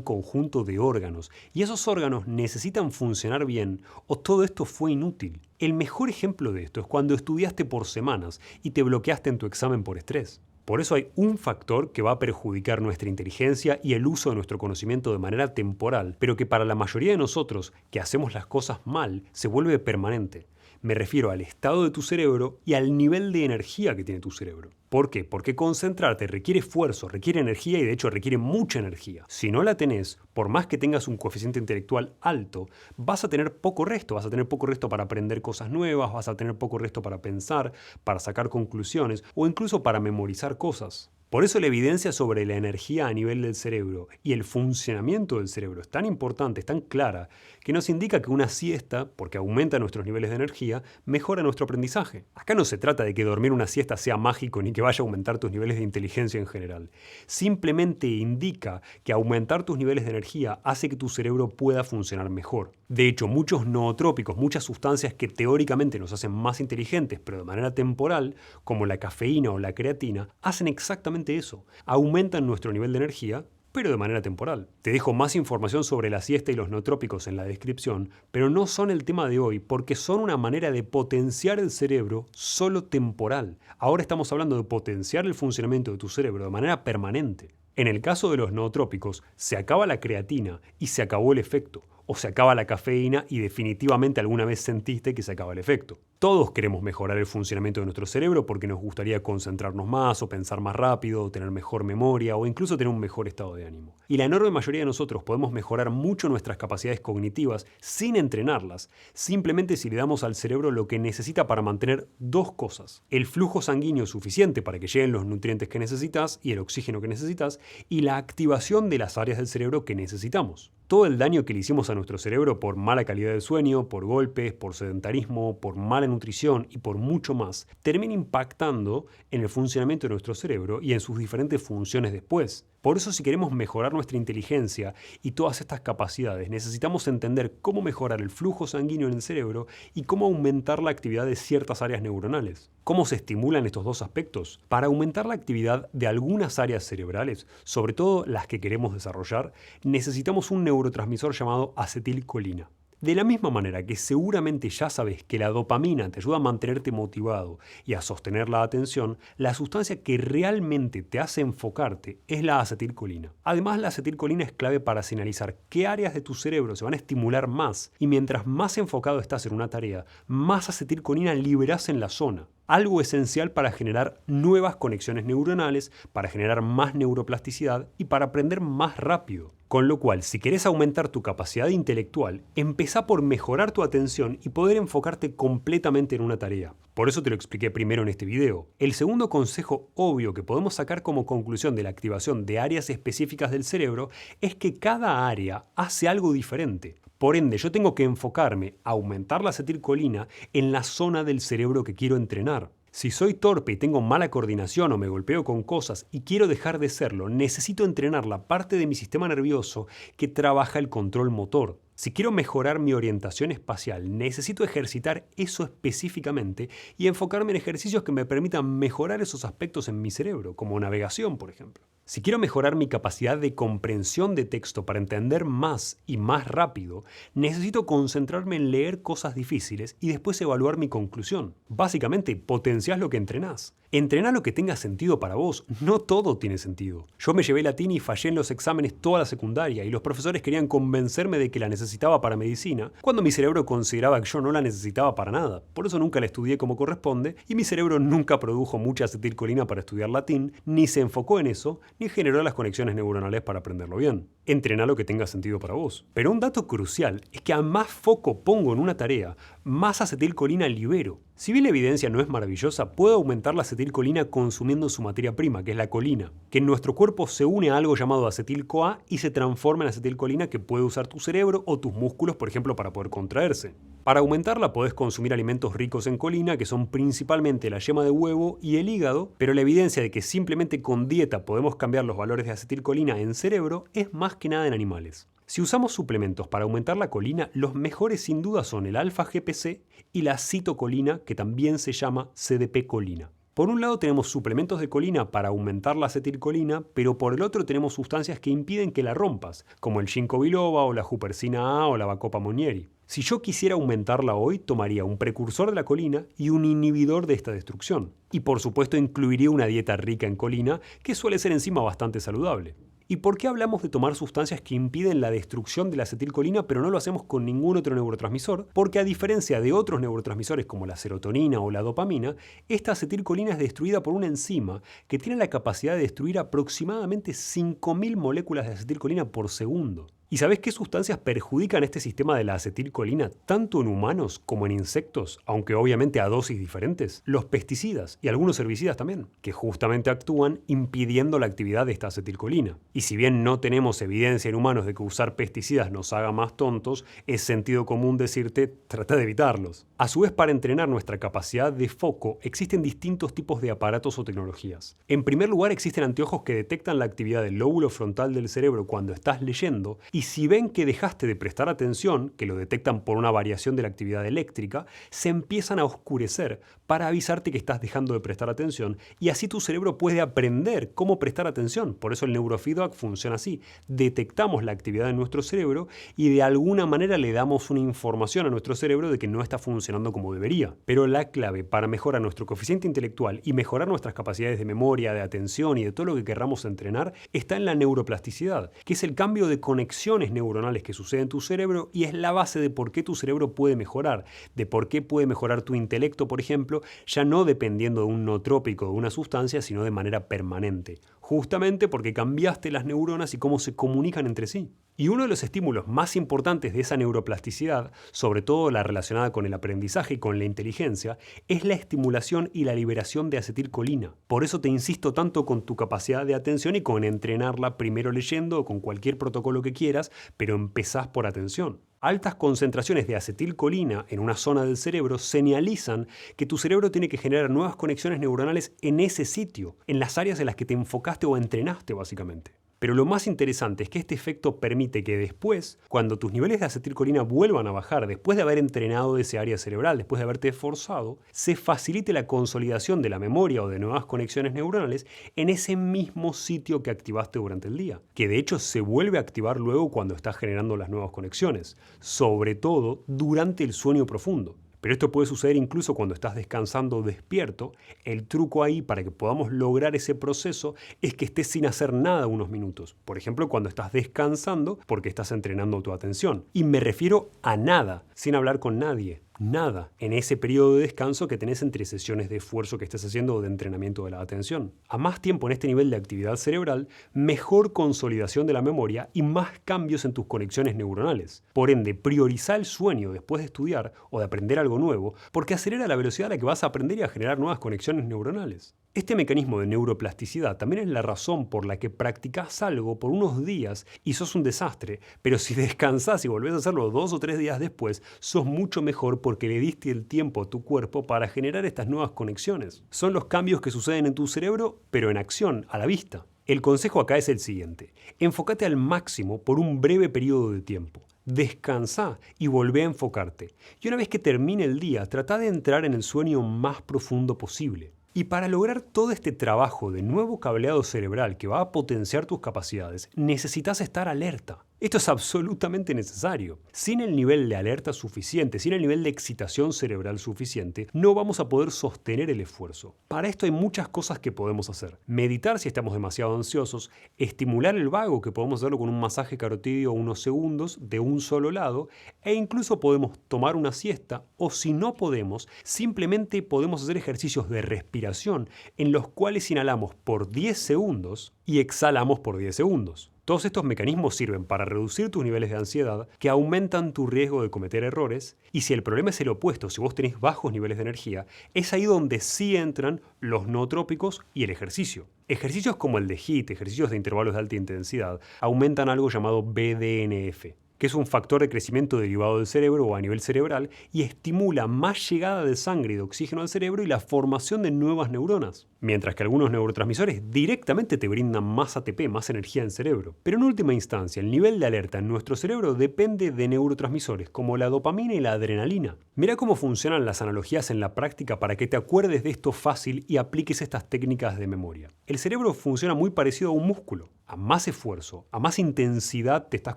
conjunto de órganos y esos órganos necesitan funcionar bien o todo esto fue inútil. El mejor ejemplo de esto es cuando estudiaste por semanas y te bloqueaste en tu examen por estrés. Por eso hay un factor que va a perjudicar nuestra inteligencia y el uso de nuestro conocimiento de manera temporal, pero que para la mayoría de nosotros que hacemos las cosas mal se vuelve permanente. Me refiero al estado de tu cerebro y al nivel de energía que tiene tu cerebro. ¿Por qué? Porque concentrarte requiere esfuerzo, requiere energía y de hecho requiere mucha energía. Si no la tenés, por más que tengas un coeficiente intelectual alto, vas a tener poco resto. Vas a tener poco resto para aprender cosas nuevas, vas a tener poco resto para pensar, para sacar conclusiones o incluso para memorizar cosas. Por eso la evidencia sobre la energía a nivel del cerebro y el funcionamiento del cerebro es tan importante, es tan clara, que nos indica que una siesta, porque aumenta nuestros niveles de energía, mejora nuestro aprendizaje. Acá no se trata de que dormir una siesta sea mágico ni que vaya a aumentar tus niveles de inteligencia en general. Simplemente indica que aumentar tus niveles de energía hace que tu cerebro pueda funcionar mejor. De hecho, muchos nootrópicos, muchas sustancias que teóricamente nos hacen más inteligentes, pero de manera temporal, como la cafeína o la creatina, hacen exactamente eso. Aumentan nuestro nivel de energía, pero de manera temporal. Te dejo más información sobre la siesta y los nootrópicos en la descripción, pero no son el tema de hoy porque son una manera de potenciar el cerebro solo temporal. Ahora estamos hablando de potenciar el funcionamiento de tu cerebro de manera permanente. En el caso de los nootrópicos, se acaba la creatina y se acabó el efecto. O se acaba la cafeína y definitivamente alguna vez sentiste que se acaba el efecto. Todos queremos mejorar el funcionamiento de nuestro cerebro porque nos gustaría concentrarnos más o pensar más rápido, o tener mejor memoria o incluso tener un mejor estado de ánimo. Y la enorme mayoría de nosotros podemos mejorar mucho nuestras capacidades cognitivas sin entrenarlas, simplemente si le damos al cerebro lo que necesita para mantener dos cosas: el flujo sanguíneo suficiente para que lleguen los nutrientes que necesitas y el oxígeno que necesitas, y la activación de las áreas del cerebro que necesitamos. Todo el daño que le hicimos a nuestro cerebro por mala calidad del sueño, por golpes, por sedentarismo, por mala nutrición y por mucho más, termina impactando en el funcionamiento de nuestro cerebro y en sus diferentes funciones después. Por eso, si queremos mejorar nuestra inteligencia y todas estas capacidades, necesitamos entender cómo mejorar el flujo sanguíneo en el cerebro y cómo aumentar la actividad de ciertas áreas neuronales. ¿Cómo se estimulan estos dos aspectos? Para aumentar la actividad de algunas áreas cerebrales, sobre todo las que queremos desarrollar, necesitamos un neurotransmisor llamado acetilcolina. De la misma manera que seguramente ya sabes que la dopamina te ayuda a mantenerte motivado y a sostener la atención, la sustancia que realmente te hace enfocarte es la acetilcolina. Además, la acetilcolina es clave para señalizar qué áreas de tu cerebro se van a estimular más, y mientras más enfocado estás en una tarea, más acetilcolina liberas en la zona. Algo esencial para generar nuevas conexiones neuronales, para generar más neuroplasticidad y para aprender más rápido. Con lo cual, si querés aumentar tu capacidad intelectual, empezá por mejorar tu atención y poder enfocarte completamente en una tarea. Por eso te lo expliqué primero en este video. El segundo consejo obvio que podemos sacar como conclusión de la activación de áreas específicas del cerebro es que cada área hace algo diferente. Por ende, yo tengo que enfocarme a aumentar la acetilcolina en la zona del cerebro que quiero entrenar. Si soy torpe y tengo mala coordinación o me golpeo con cosas y quiero dejar de serlo, necesito entrenar la parte de mi sistema nervioso que trabaja el control motor. Si quiero mejorar mi orientación espacial, necesito ejercitar eso específicamente y enfocarme en ejercicios que me permitan mejorar esos aspectos en mi cerebro, como navegación, por ejemplo. Si quiero mejorar mi capacidad de comprensión de texto para entender más y más rápido, necesito concentrarme en leer cosas difíciles y después evaluar mi conclusión. Básicamente, potenciás lo que entrenás. Entrená lo que tenga sentido para vos. No todo tiene sentido. Yo me llevé latín y fallé en los exámenes toda la secundaria y los profesores querían convencerme de que la necesitaba para medicina, cuando mi cerebro consideraba que yo no la necesitaba para nada. Por eso nunca la estudié como corresponde y mi cerebro nunca produjo mucha acetilcolina para estudiar latín, ni se enfocó en eso, ni generó las conexiones neuronales para aprenderlo bien. Entrená lo que tenga sentido para vos. Pero un dato crucial es que a más foco pongo en una tarea, más acetilcolina libero. Si bien la evidencia no es maravillosa, puedo aumentar la acetilcolina consumiendo su materia prima, que es la colina, que en nuestro cuerpo se une a algo llamado acetil-CoA y se transforma en acetilcolina que puede usar tu cerebro o tus músculos, por ejemplo, para poder contraerse. Para aumentarla podés consumir alimentos ricos en colina, que son principalmente la yema de huevo y el hígado, pero la evidencia de que simplemente con dieta podemos cambiar los valores de acetilcolina en cerebro es más que nada en animales. Si usamos suplementos para aumentar la colina, los mejores sin duda son el alfa-GPC y la citocolina, que también se llama CDP-colina. Por un lado tenemos suplementos de colina para aumentar la acetilcolina, pero por el otro tenemos sustancias que impiden que la rompas, como el ginkgo biloba o la huperzina A o la Bacopa monnieri. Si yo quisiera aumentarla hoy, tomaría un precursor de la colina y un inhibidor de esta destrucción. Y por supuesto incluiría una dieta rica en colina, que suele ser encima bastante saludable. ¿Y por qué hablamos de tomar sustancias que impiden la destrucción de la acetilcolina pero no lo hacemos con ningún otro neurotransmisor? Porque a diferencia de otros neurotransmisores como la serotonina o la dopamina, esta acetilcolina es destruida por una enzima que tiene la capacidad de destruir aproximadamente 5.000 moléculas de acetilcolina por segundo. ¿Y sabés qué sustancias perjudican este sistema de la acetilcolina tanto en humanos como en insectos, aunque obviamente a dosis diferentes? Los pesticidas y algunos herbicidas también, que justamente actúan impidiendo la actividad de esta acetilcolina. Y si bien no tenemos evidencia en humanos de que usar pesticidas nos haga más tontos, es sentido común decirte, trata de evitarlos. A su vez, para entrenar nuestra capacidad de foco, existen distintos tipos de aparatos o tecnologías. En primer lugar, existen anteojos que detectan la actividad del lóbulo frontal del cerebro cuando estás leyendo, y si ven que dejaste de prestar atención, que lo detectan por una variación de la actividad eléctrica, se empiezan a oscurecer para avisarte que estás dejando de prestar atención y así tu cerebro puede aprender cómo prestar atención. Por eso el neurofeedback funciona así. Detectamos la actividad de nuestro cerebro y de alguna manera le damos una información a nuestro cerebro de que no está funcionando como debería. Pero la clave para mejorar nuestro coeficiente intelectual y mejorar nuestras capacidades de memoria, de atención y de todo lo que querramos entrenar está en la neuroplasticidad, que es el cambio de conexión neuronales que suceden en tu cerebro y es la base de por qué tu cerebro puede mejorar, de por qué puede mejorar tu intelecto, por ejemplo, ya no dependiendo de un nootrópico o de una sustancia, sino de manera permanente, justamente porque cambiaste las neuronas y cómo se comunican entre sí. Y uno de los estímulos más importantes de esa neuroplasticidad, sobre todo la relacionada con el aprendizaje y con la inteligencia, es la estimulación y la liberación de acetilcolina. Por eso te insisto tanto con tu capacidad de atención y con entrenarla primero leyendo o con cualquier protocolo que quieras, pero empezás por atención. Altas concentraciones de acetilcolina en una zona del cerebro señalizan que tu cerebro tiene que generar nuevas conexiones neuronales en ese sitio, en las áreas en las que te enfocaste o entrenaste básicamente. Pero lo más interesante es que este efecto permite que después, cuando tus niveles de acetilcolina vuelvan a bajar, después de haber entrenado ese área cerebral, después de haberte esforzado, se facilite la consolidación de la memoria o de nuevas conexiones neuronales en ese mismo sitio que activaste durante el día, que de hecho se vuelve a activar luego cuando estás generando las nuevas conexiones, sobre todo durante el sueño profundo. Pero esto puede suceder incluso cuando estás descansando despierto. El truco ahí para que podamos lograr ese proceso es que estés sin hacer nada unos minutos. Por ejemplo, cuando estás descansando porque estás entrenando tu atención. Y me refiero a nada, sin hablar con nadie. Nada en ese periodo de descanso que tenés entre sesiones de esfuerzo que estés haciendo o de entrenamiento de la atención. A más tiempo en este nivel de actividad cerebral, mejor consolidación de la memoria y más cambios en tus conexiones neuronales. Por ende, prioriza el sueño después de estudiar o de aprender algo nuevo, porque acelera la velocidad a la que vas a aprender y a generar nuevas conexiones neuronales. Este mecanismo de neuroplasticidad también es la razón por la que practicás algo por unos días y sos un desastre, pero si descansás y volvés a hacerlo 2 o 3 días después, sos mucho mejor porque le diste el tiempo a tu cuerpo para generar estas nuevas conexiones. Son los cambios que suceden en tu cerebro, pero en acción, a la vista. El consejo acá es el siguiente: enfócate al máximo por un breve periodo de tiempo. Descansá y volvé a enfocarte. Y una vez que termine el día, trata de entrar en el sueño más profundo posible. Y para lograr todo este trabajo de nuevo cableado cerebral que va a potenciar tus capacidades, necesitas estar alerta. Esto es absolutamente necesario. Sin el nivel de alerta suficiente, sin el nivel de excitación cerebral suficiente, no vamos a poder sostener el esfuerzo. Para esto hay muchas cosas que podemos hacer. Meditar si estamos demasiado ansiosos, estimular el vago, que podemos hacerlo con un masaje carotídeo unos segundos de un solo lado, e incluso podemos tomar una siesta, o si no podemos, simplemente podemos hacer ejercicios de respiración en los cuales inhalamos por 10 segundos y exhalamos por 10 segundos. Todos estos mecanismos sirven para reducir tus niveles de ansiedad, que aumentan tu riesgo de cometer errores, y si el problema es el opuesto, si vos tenés bajos niveles de energía, es ahí donde sí entran los nootrópicos y el ejercicio. Ejercicios como el de HIIT, ejercicios de intervalos de alta intensidad, aumentan algo llamado BDNF, que es un factor de crecimiento derivado del cerebro o a nivel cerebral y estimula más llegada de sangre y de oxígeno al cerebro y la formación de nuevas neuronas. Mientras que algunos neurotransmisores directamente te brindan más ATP, más energía en el cerebro. Pero en última instancia, el nivel de alerta en nuestro cerebro depende de neurotransmisores como la dopamina y la adrenalina. Mira cómo funcionan las analogías en la práctica para que te acuerdes de esto fácil y apliques estas técnicas de memoria. El cerebro funciona muy parecido a un músculo. a más esfuerzo, a más intensidad te estás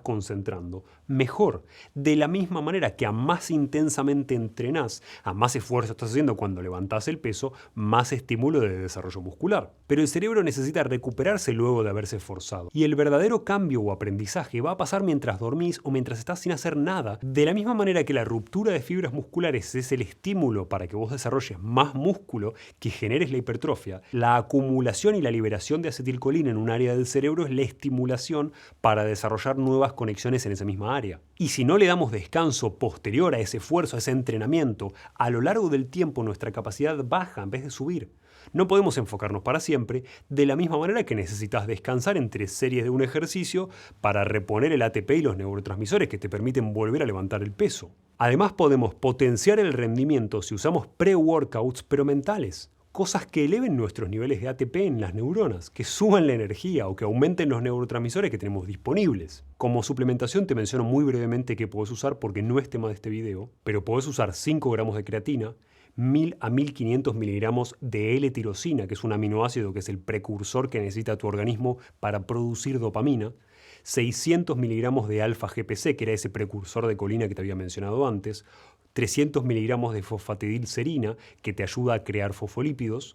concentrando, mejor. De la misma manera que a más intensamente entrenás, a más esfuerzo estás haciendo cuando levantás el peso, más estímulo de desarrollo muscular. Pero el cerebro necesita recuperarse luego de haberse esforzado. Y el verdadero cambio o aprendizaje va a pasar mientras dormís o mientras estás sin hacer nada. De la misma manera que la ruptura de fibras musculares es el estímulo para que vos desarrolles más músculo, que generes la hipertrofia, la acumulación y la liberación de acetilcolina en un área del cerebro es la estimulación para desarrollar nuevas conexiones en esa misma área. Y si no le damos descanso posterior a ese esfuerzo, a ese entrenamiento, a lo largo del tiempo nuestra capacidad baja en vez de subir. No podemos enfocarnos para siempre, de la misma manera que necesitas descansar entre series de un ejercicio para reponer el ATP y los neurotransmisores que te permiten volver a levantar el peso. Además podemos potenciar el rendimiento si usamos pre-workouts pero mentales. Cosas que eleven nuestros niveles de ATP en las neuronas, que suban la energía o que aumenten los neurotransmisores que tenemos disponibles. Como suplementación te menciono muy brevemente qué podés usar porque no es tema de este video, pero podés usar 5 gramos de creatina, 1000 a 1500 miligramos de L-tirosina, que es un aminoácido que es el precursor que necesita tu organismo para producir dopamina, 600 miligramos de alfa-GPC, que era ese precursor de colina que te había mencionado antes, 300 miligramos de fosfatidilcerina, que te ayuda a crear fosfolípidos,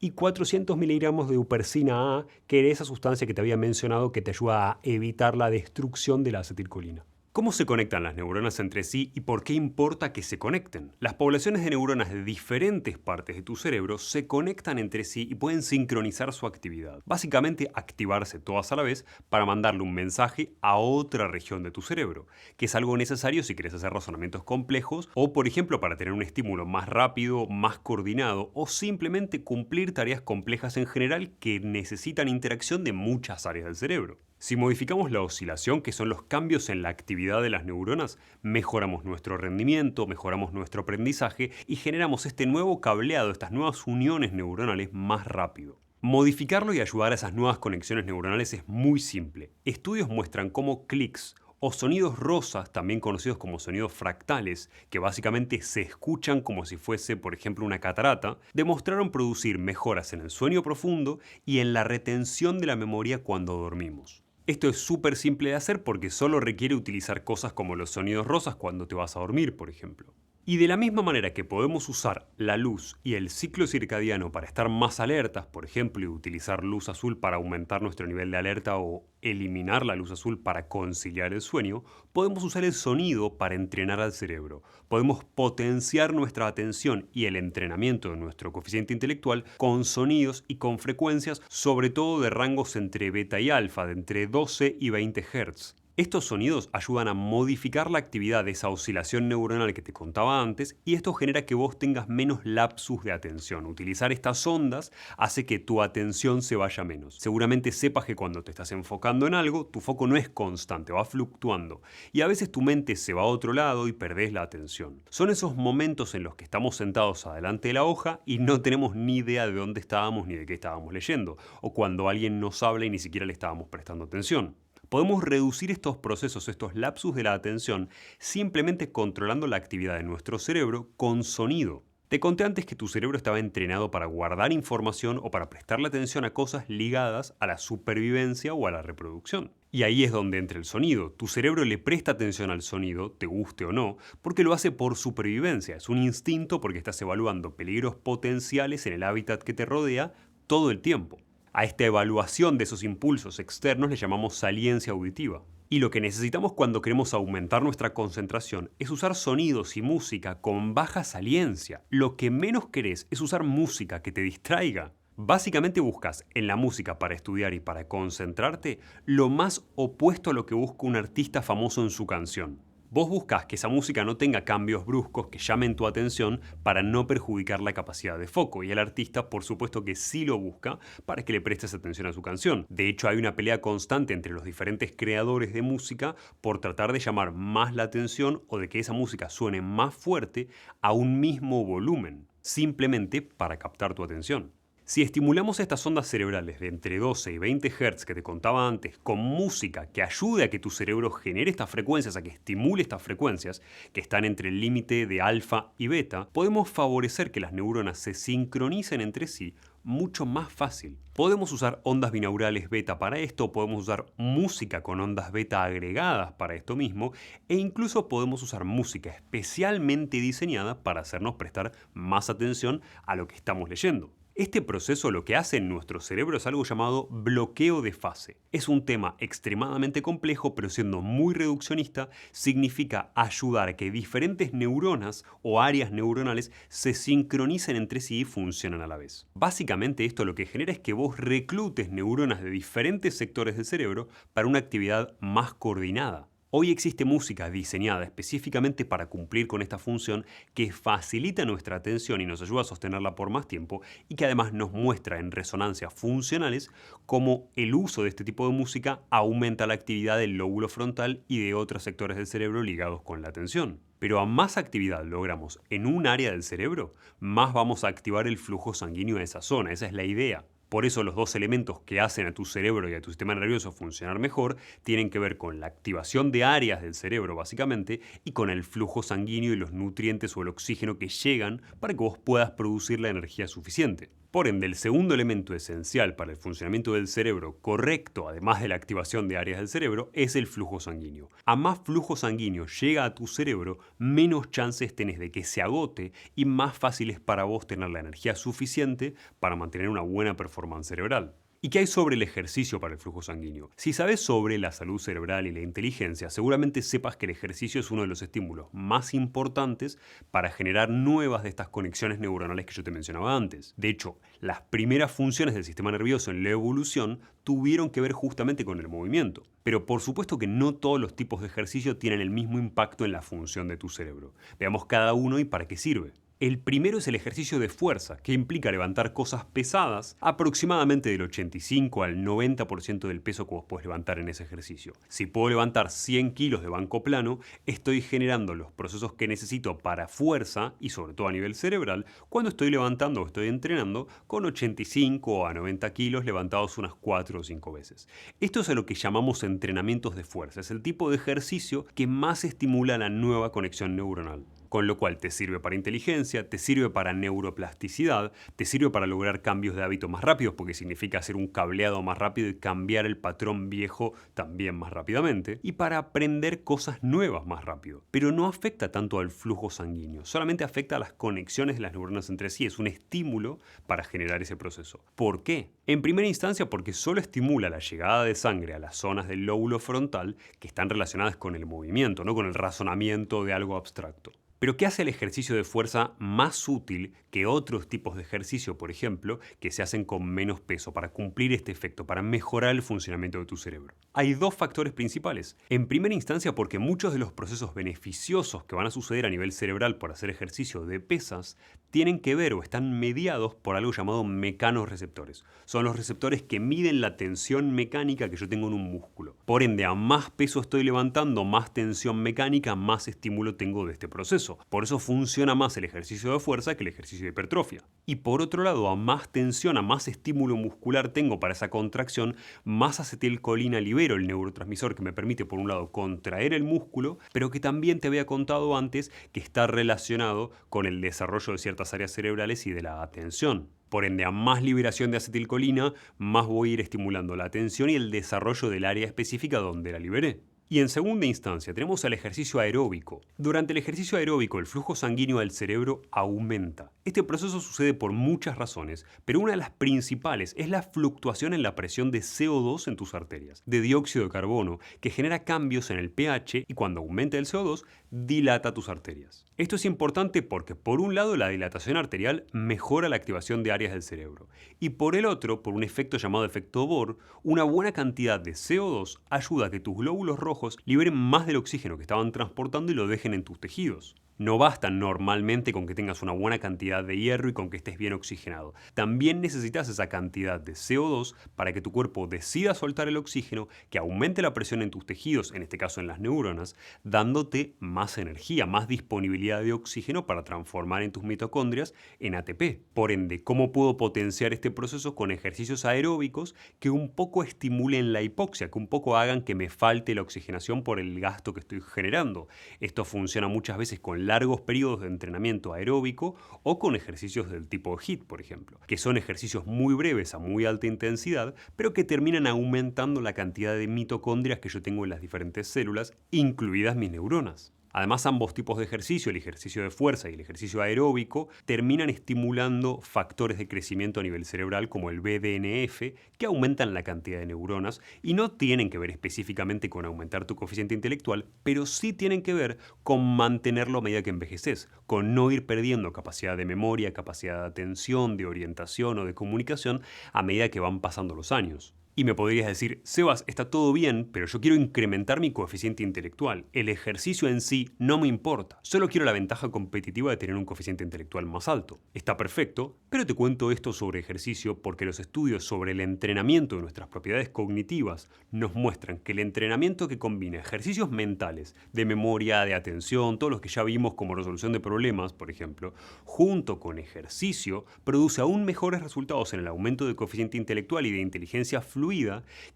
y 400 miligramos de hupersina A, que era esa sustancia que te había mencionado que te ayuda a evitar la destrucción de la acetilcolina. ¿Cómo se conectan las neuronas entre sí y por qué importa que se conecten? Las poblaciones de neuronas de diferentes partes de tu cerebro se conectan entre sí y pueden sincronizar su actividad. Básicamente activarse todas a la vez para mandarle un mensaje a otra región de tu cerebro, que es algo necesario si quieres hacer razonamientos complejos o, por ejemplo, para tener un estímulo más rápido, más coordinado o simplemente cumplir tareas complejas en general que necesitan interacción de muchas áreas del cerebro. Si modificamos la oscilación, que son los cambios en la actividad de las neuronas, mejoramos nuestro rendimiento, mejoramos nuestro aprendizaje y generamos este nuevo cableado, estas nuevas uniones neuronales más rápido. Modificarlo y ayudar a esas nuevas conexiones neuronales es muy simple. Estudios muestran cómo clics o sonidos rosas, también conocidos como sonidos fractales, que básicamente se escuchan como si fuese, por ejemplo, una catarata, demostraron producir mejoras en el sueño profundo y en la retención de la memoria cuando dormimos. Esto es súper simple de hacer porque solo requiere utilizar cosas como los sonidos rosas cuando te vas a dormir, por ejemplo. Y de la misma manera que podemos usar la luz y el ciclo circadiano para estar más alertas, por ejemplo, y utilizar luz azul para aumentar nuestro nivel de alerta o eliminar la luz azul para conciliar el sueño, podemos usar el sonido para entrenar al cerebro. Podemos potenciar nuestra atención y el entrenamiento de nuestro coeficiente intelectual con sonidos y con frecuencias, sobre todo de rangos entre beta y alfa, de entre 12 y 20 Hz. Estos sonidos ayudan a modificar la actividad de esa oscilación neuronal que te contaba antes y esto genera que vos tengas menos lapsus de atención. Utilizar estas ondas hace que tu atención se vaya menos. Seguramente sepas que cuando te estás enfocando en algo, tu foco no es constante, va fluctuando y a veces tu mente se va a otro lado y perdés la atención. Son esos momentos en los que estamos sentados adelante de la hoja y no tenemos ni idea de dónde estábamos ni de qué estábamos leyendo, o cuando alguien nos habla y ni siquiera le estábamos prestando atención. Podemos reducir estos procesos, estos lapsus de la atención, simplemente controlando la actividad de nuestro cerebro con sonido. Te conté antes que tu cerebro estaba entrenado para guardar información o para prestarle atención a cosas ligadas a la supervivencia o a la reproducción. Y ahí es donde entra el sonido. Tu cerebro le presta atención al sonido, te guste o no, porque lo hace por supervivencia. Es un instinto porque estás evaluando peligros potenciales en el hábitat que te rodea todo el tiempo. A esta evaluación de esos impulsos externos le llamamos saliencia auditiva. Y lo que necesitamos cuando queremos aumentar nuestra concentración es usar sonidos y música con baja saliencia. Lo que menos querés es usar música que te distraiga. Básicamente buscas en la música para estudiar y para concentrarte lo más opuesto a lo que busca un artista famoso en su canción. Vos buscas que esa música no tenga cambios bruscos que llamen tu atención para no perjudicar la capacidad de foco. Y el artista, por supuesto que sí lo busca para que le prestes atención a su canción. De hecho, hay una pelea constante entre los diferentes creadores de música por tratar de llamar más la atención o de que esa música suene más fuerte a un mismo volumen, simplemente para captar tu atención. Si estimulamos estas ondas cerebrales de entre 12 y 20 Hz que te contaba antes con música que ayude a que tu cerebro genere estas frecuencias, a que estimule estas frecuencias que están entre el límite de alfa y beta, podemos favorecer que las neuronas se sincronicen entre sí, mucho más fácil. Podemos usar ondas binaurales beta para esto, podemos usar música con ondas beta agregadas para esto mismo, e incluso podemos usar música especialmente diseñada para hacernos prestar más atención a lo que estamos leyendo. Este proceso lo que hace en nuestro cerebro es algo llamado bloqueo de fase. Es un tema extremadamente complejo, pero siendo muy reduccionista, significa ayudar a que diferentes neuronas o áreas neuronales se sincronicen entre sí y funcionen a la vez. Básicamente esto lo que genera es que vos reclutes neuronas de diferentes sectores del cerebro para una actividad más coordinada. Hoy existe música diseñada específicamente para cumplir con esta función que facilita nuestra atención y nos ayuda a sostenerla por más tiempo y que además nos muestra en resonancias funcionales cómo el uso de este tipo de música aumenta la actividad del lóbulo frontal y de otros sectores del cerebro ligados con la atención. Pero a más actividad logramos en un área del cerebro, más vamos a activar el flujo sanguíneo a esa zona. Esa es la idea. Por eso los dos elementos que hacen a tu cerebro y a tu sistema nervioso funcionar mejor tienen que ver con la activación de áreas del cerebro básicamente y con el flujo sanguíneo y los nutrientes o el oxígeno que llegan para que vos puedas producir la energía suficiente. Por ende, el segundo elemento esencial para el funcionamiento del cerebro correcto, además de la activación de áreas del cerebro, es el flujo sanguíneo. A más flujo sanguíneo llega a tu cerebro, menos chances tenés de que se agote y más fácil es para vos tener la energía suficiente para mantener una buena performance cerebral. ¿Y qué hay sobre el ejercicio para el flujo sanguíneo? Si sabes sobre la salud cerebral y la inteligencia, seguramente sepas que el ejercicio es uno de los estímulos más importantes para generar nuevas de estas conexiones neuronales que yo te mencionaba antes. De hecho, las primeras funciones del sistema nervioso en la evolución tuvieron que ver justamente con el movimiento. Pero por supuesto que no todos los tipos de ejercicio tienen el mismo impacto en la función de tu cerebro. Veamos cada uno y para qué sirve. El primero es el ejercicio de fuerza, que implica levantar cosas pesadas, aproximadamente del 85 al 90% del peso que vos podés levantar en ese ejercicio. Si puedo levantar 100 kilos de banco plano, estoy generando los procesos que necesito para fuerza, y sobre todo a nivel cerebral, cuando estoy levantando o estoy entrenando con 85 a 90 kilos levantados unas 4 o 5 veces. Esto es a lo que llamamos entrenamientos de fuerza. Es el tipo de ejercicio que más estimula la nueva conexión neuronal. Con lo cual te sirve para inteligencia, te sirve para neuroplasticidad, te sirve para lograr cambios de hábito más rápidos porque significa hacer un cableado más rápido y cambiar el patrón viejo también más rápidamente, y para aprender cosas nuevas más rápido. Pero no afecta tanto al flujo sanguíneo, solamente afecta a las conexiones de las neuronas entre sí, es un estímulo para generar ese proceso. ¿Por qué? En primera instancia porque solo estimula la llegada de sangre a las zonas del lóbulo frontal que están relacionadas con el movimiento, no con el razonamiento de algo abstracto. Pero ¿qué hace el ejercicio de fuerza más útil que otros tipos de ejercicio, por ejemplo, que se hacen con menos peso para cumplir este efecto, para mejorar el funcionamiento de tu cerebro? Hay dos factores principales. En primera instancia porque muchos de los procesos beneficiosos que van a suceder a nivel cerebral por hacer ejercicio de pesas tienen que ver o están mediados por algo llamado mecanorreceptores. Son los receptores que miden la tensión mecánica que yo tengo en un músculo. Por ende, a más peso estoy levantando, más tensión mecánica, más estímulo tengo de este proceso. Por eso funciona más el ejercicio de fuerza que el ejercicio de hipertrofia. Y por otro lado, a más tensión, a más estímulo muscular tengo para esa contracción, más acetilcolina libero, el neurotransmisor que me permite, por un lado, contraer el músculo, pero que también te había contado antes que está relacionado con el desarrollo de ciertas áreas cerebrales y de la atención. Por ende, a más liberación de acetilcolina, más voy a ir estimulando la atención y el desarrollo del área específica donde la liberé. Y en segunda instancia tenemos el ejercicio aeróbico. Durante el ejercicio aeróbico el flujo sanguíneo al cerebro aumenta. Este proceso sucede por muchas razones, pero una de las principales es la fluctuación en la presión de CO2 en tus arterias, de dióxido de carbono, que genera cambios en el pH y cuando aumenta el CO2 dilata tus arterias. Esto es importante porque por un lado la dilatación arterial mejora la activación de áreas del cerebro y por el otro, por un efecto llamado efecto Bohr, una buena cantidad de CO2 ayuda a que tus glóbulos rojos liberen más del oxígeno que estaban transportando y lo dejen en tus tejidos. No basta normalmente con que tengas una buena cantidad de hierro y con que estés bien oxigenado. También necesitas esa cantidad de CO2 para que tu cuerpo decida soltar el oxígeno, que aumente la presión en tus tejidos, en este caso en las neuronas, dándote más energía, más disponibilidad de oxígeno para transformar en tus mitocondrias en ATP. Por ende, ¿cómo puedo potenciar este proceso? Con ejercicios aeróbicos que un poco estimulen la hipoxia, que un poco hagan que me falte la oxigenación por el gasto que estoy generando. Esto funciona muchas veces con largos periodos de entrenamiento aeróbico o con ejercicios del tipo HIIT, por ejemplo, que son ejercicios muy breves a muy alta intensidad, pero que terminan aumentando la cantidad de mitocondrias que yo tengo en las diferentes células, incluidas mis neuronas. Además, ambos tipos de ejercicio, el ejercicio de fuerza y el ejercicio aeróbico, terminan estimulando factores de crecimiento a nivel cerebral como el BDNF, que aumentan la cantidad de neuronas y no tienen que ver específicamente con aumentar tu coeficiente intelectual, pero sí tienen que ver con mantenerlo a medida que envejeces, con no ir perdiendo capacidad de memoria, capacidad de atención, de orientación o de comunicación a medida que van pasando los años. Y me podrías decir, Sebas, está todo bien, pero yo quiero incrementar mi coeficiente intelectual. El ejercicio en sí no me importa. Solo quiero la ventaja competitiva de tener un coeficiente intelectual más alto. Está perfecto, pero te cuento esto sobre ejercicio porque los estudios sobre el entrenamiento de nuestras propiedades cognitivas nos muestran que el entrenamiento que combina ejercicios mentales, de memoria, de atención, todos los que ya vimos como resolución de problemas, por ejemplo, junto con ejercicio, produce aún mejores resultados en el aumento del coeficiente intelectual y de inteligencia fluida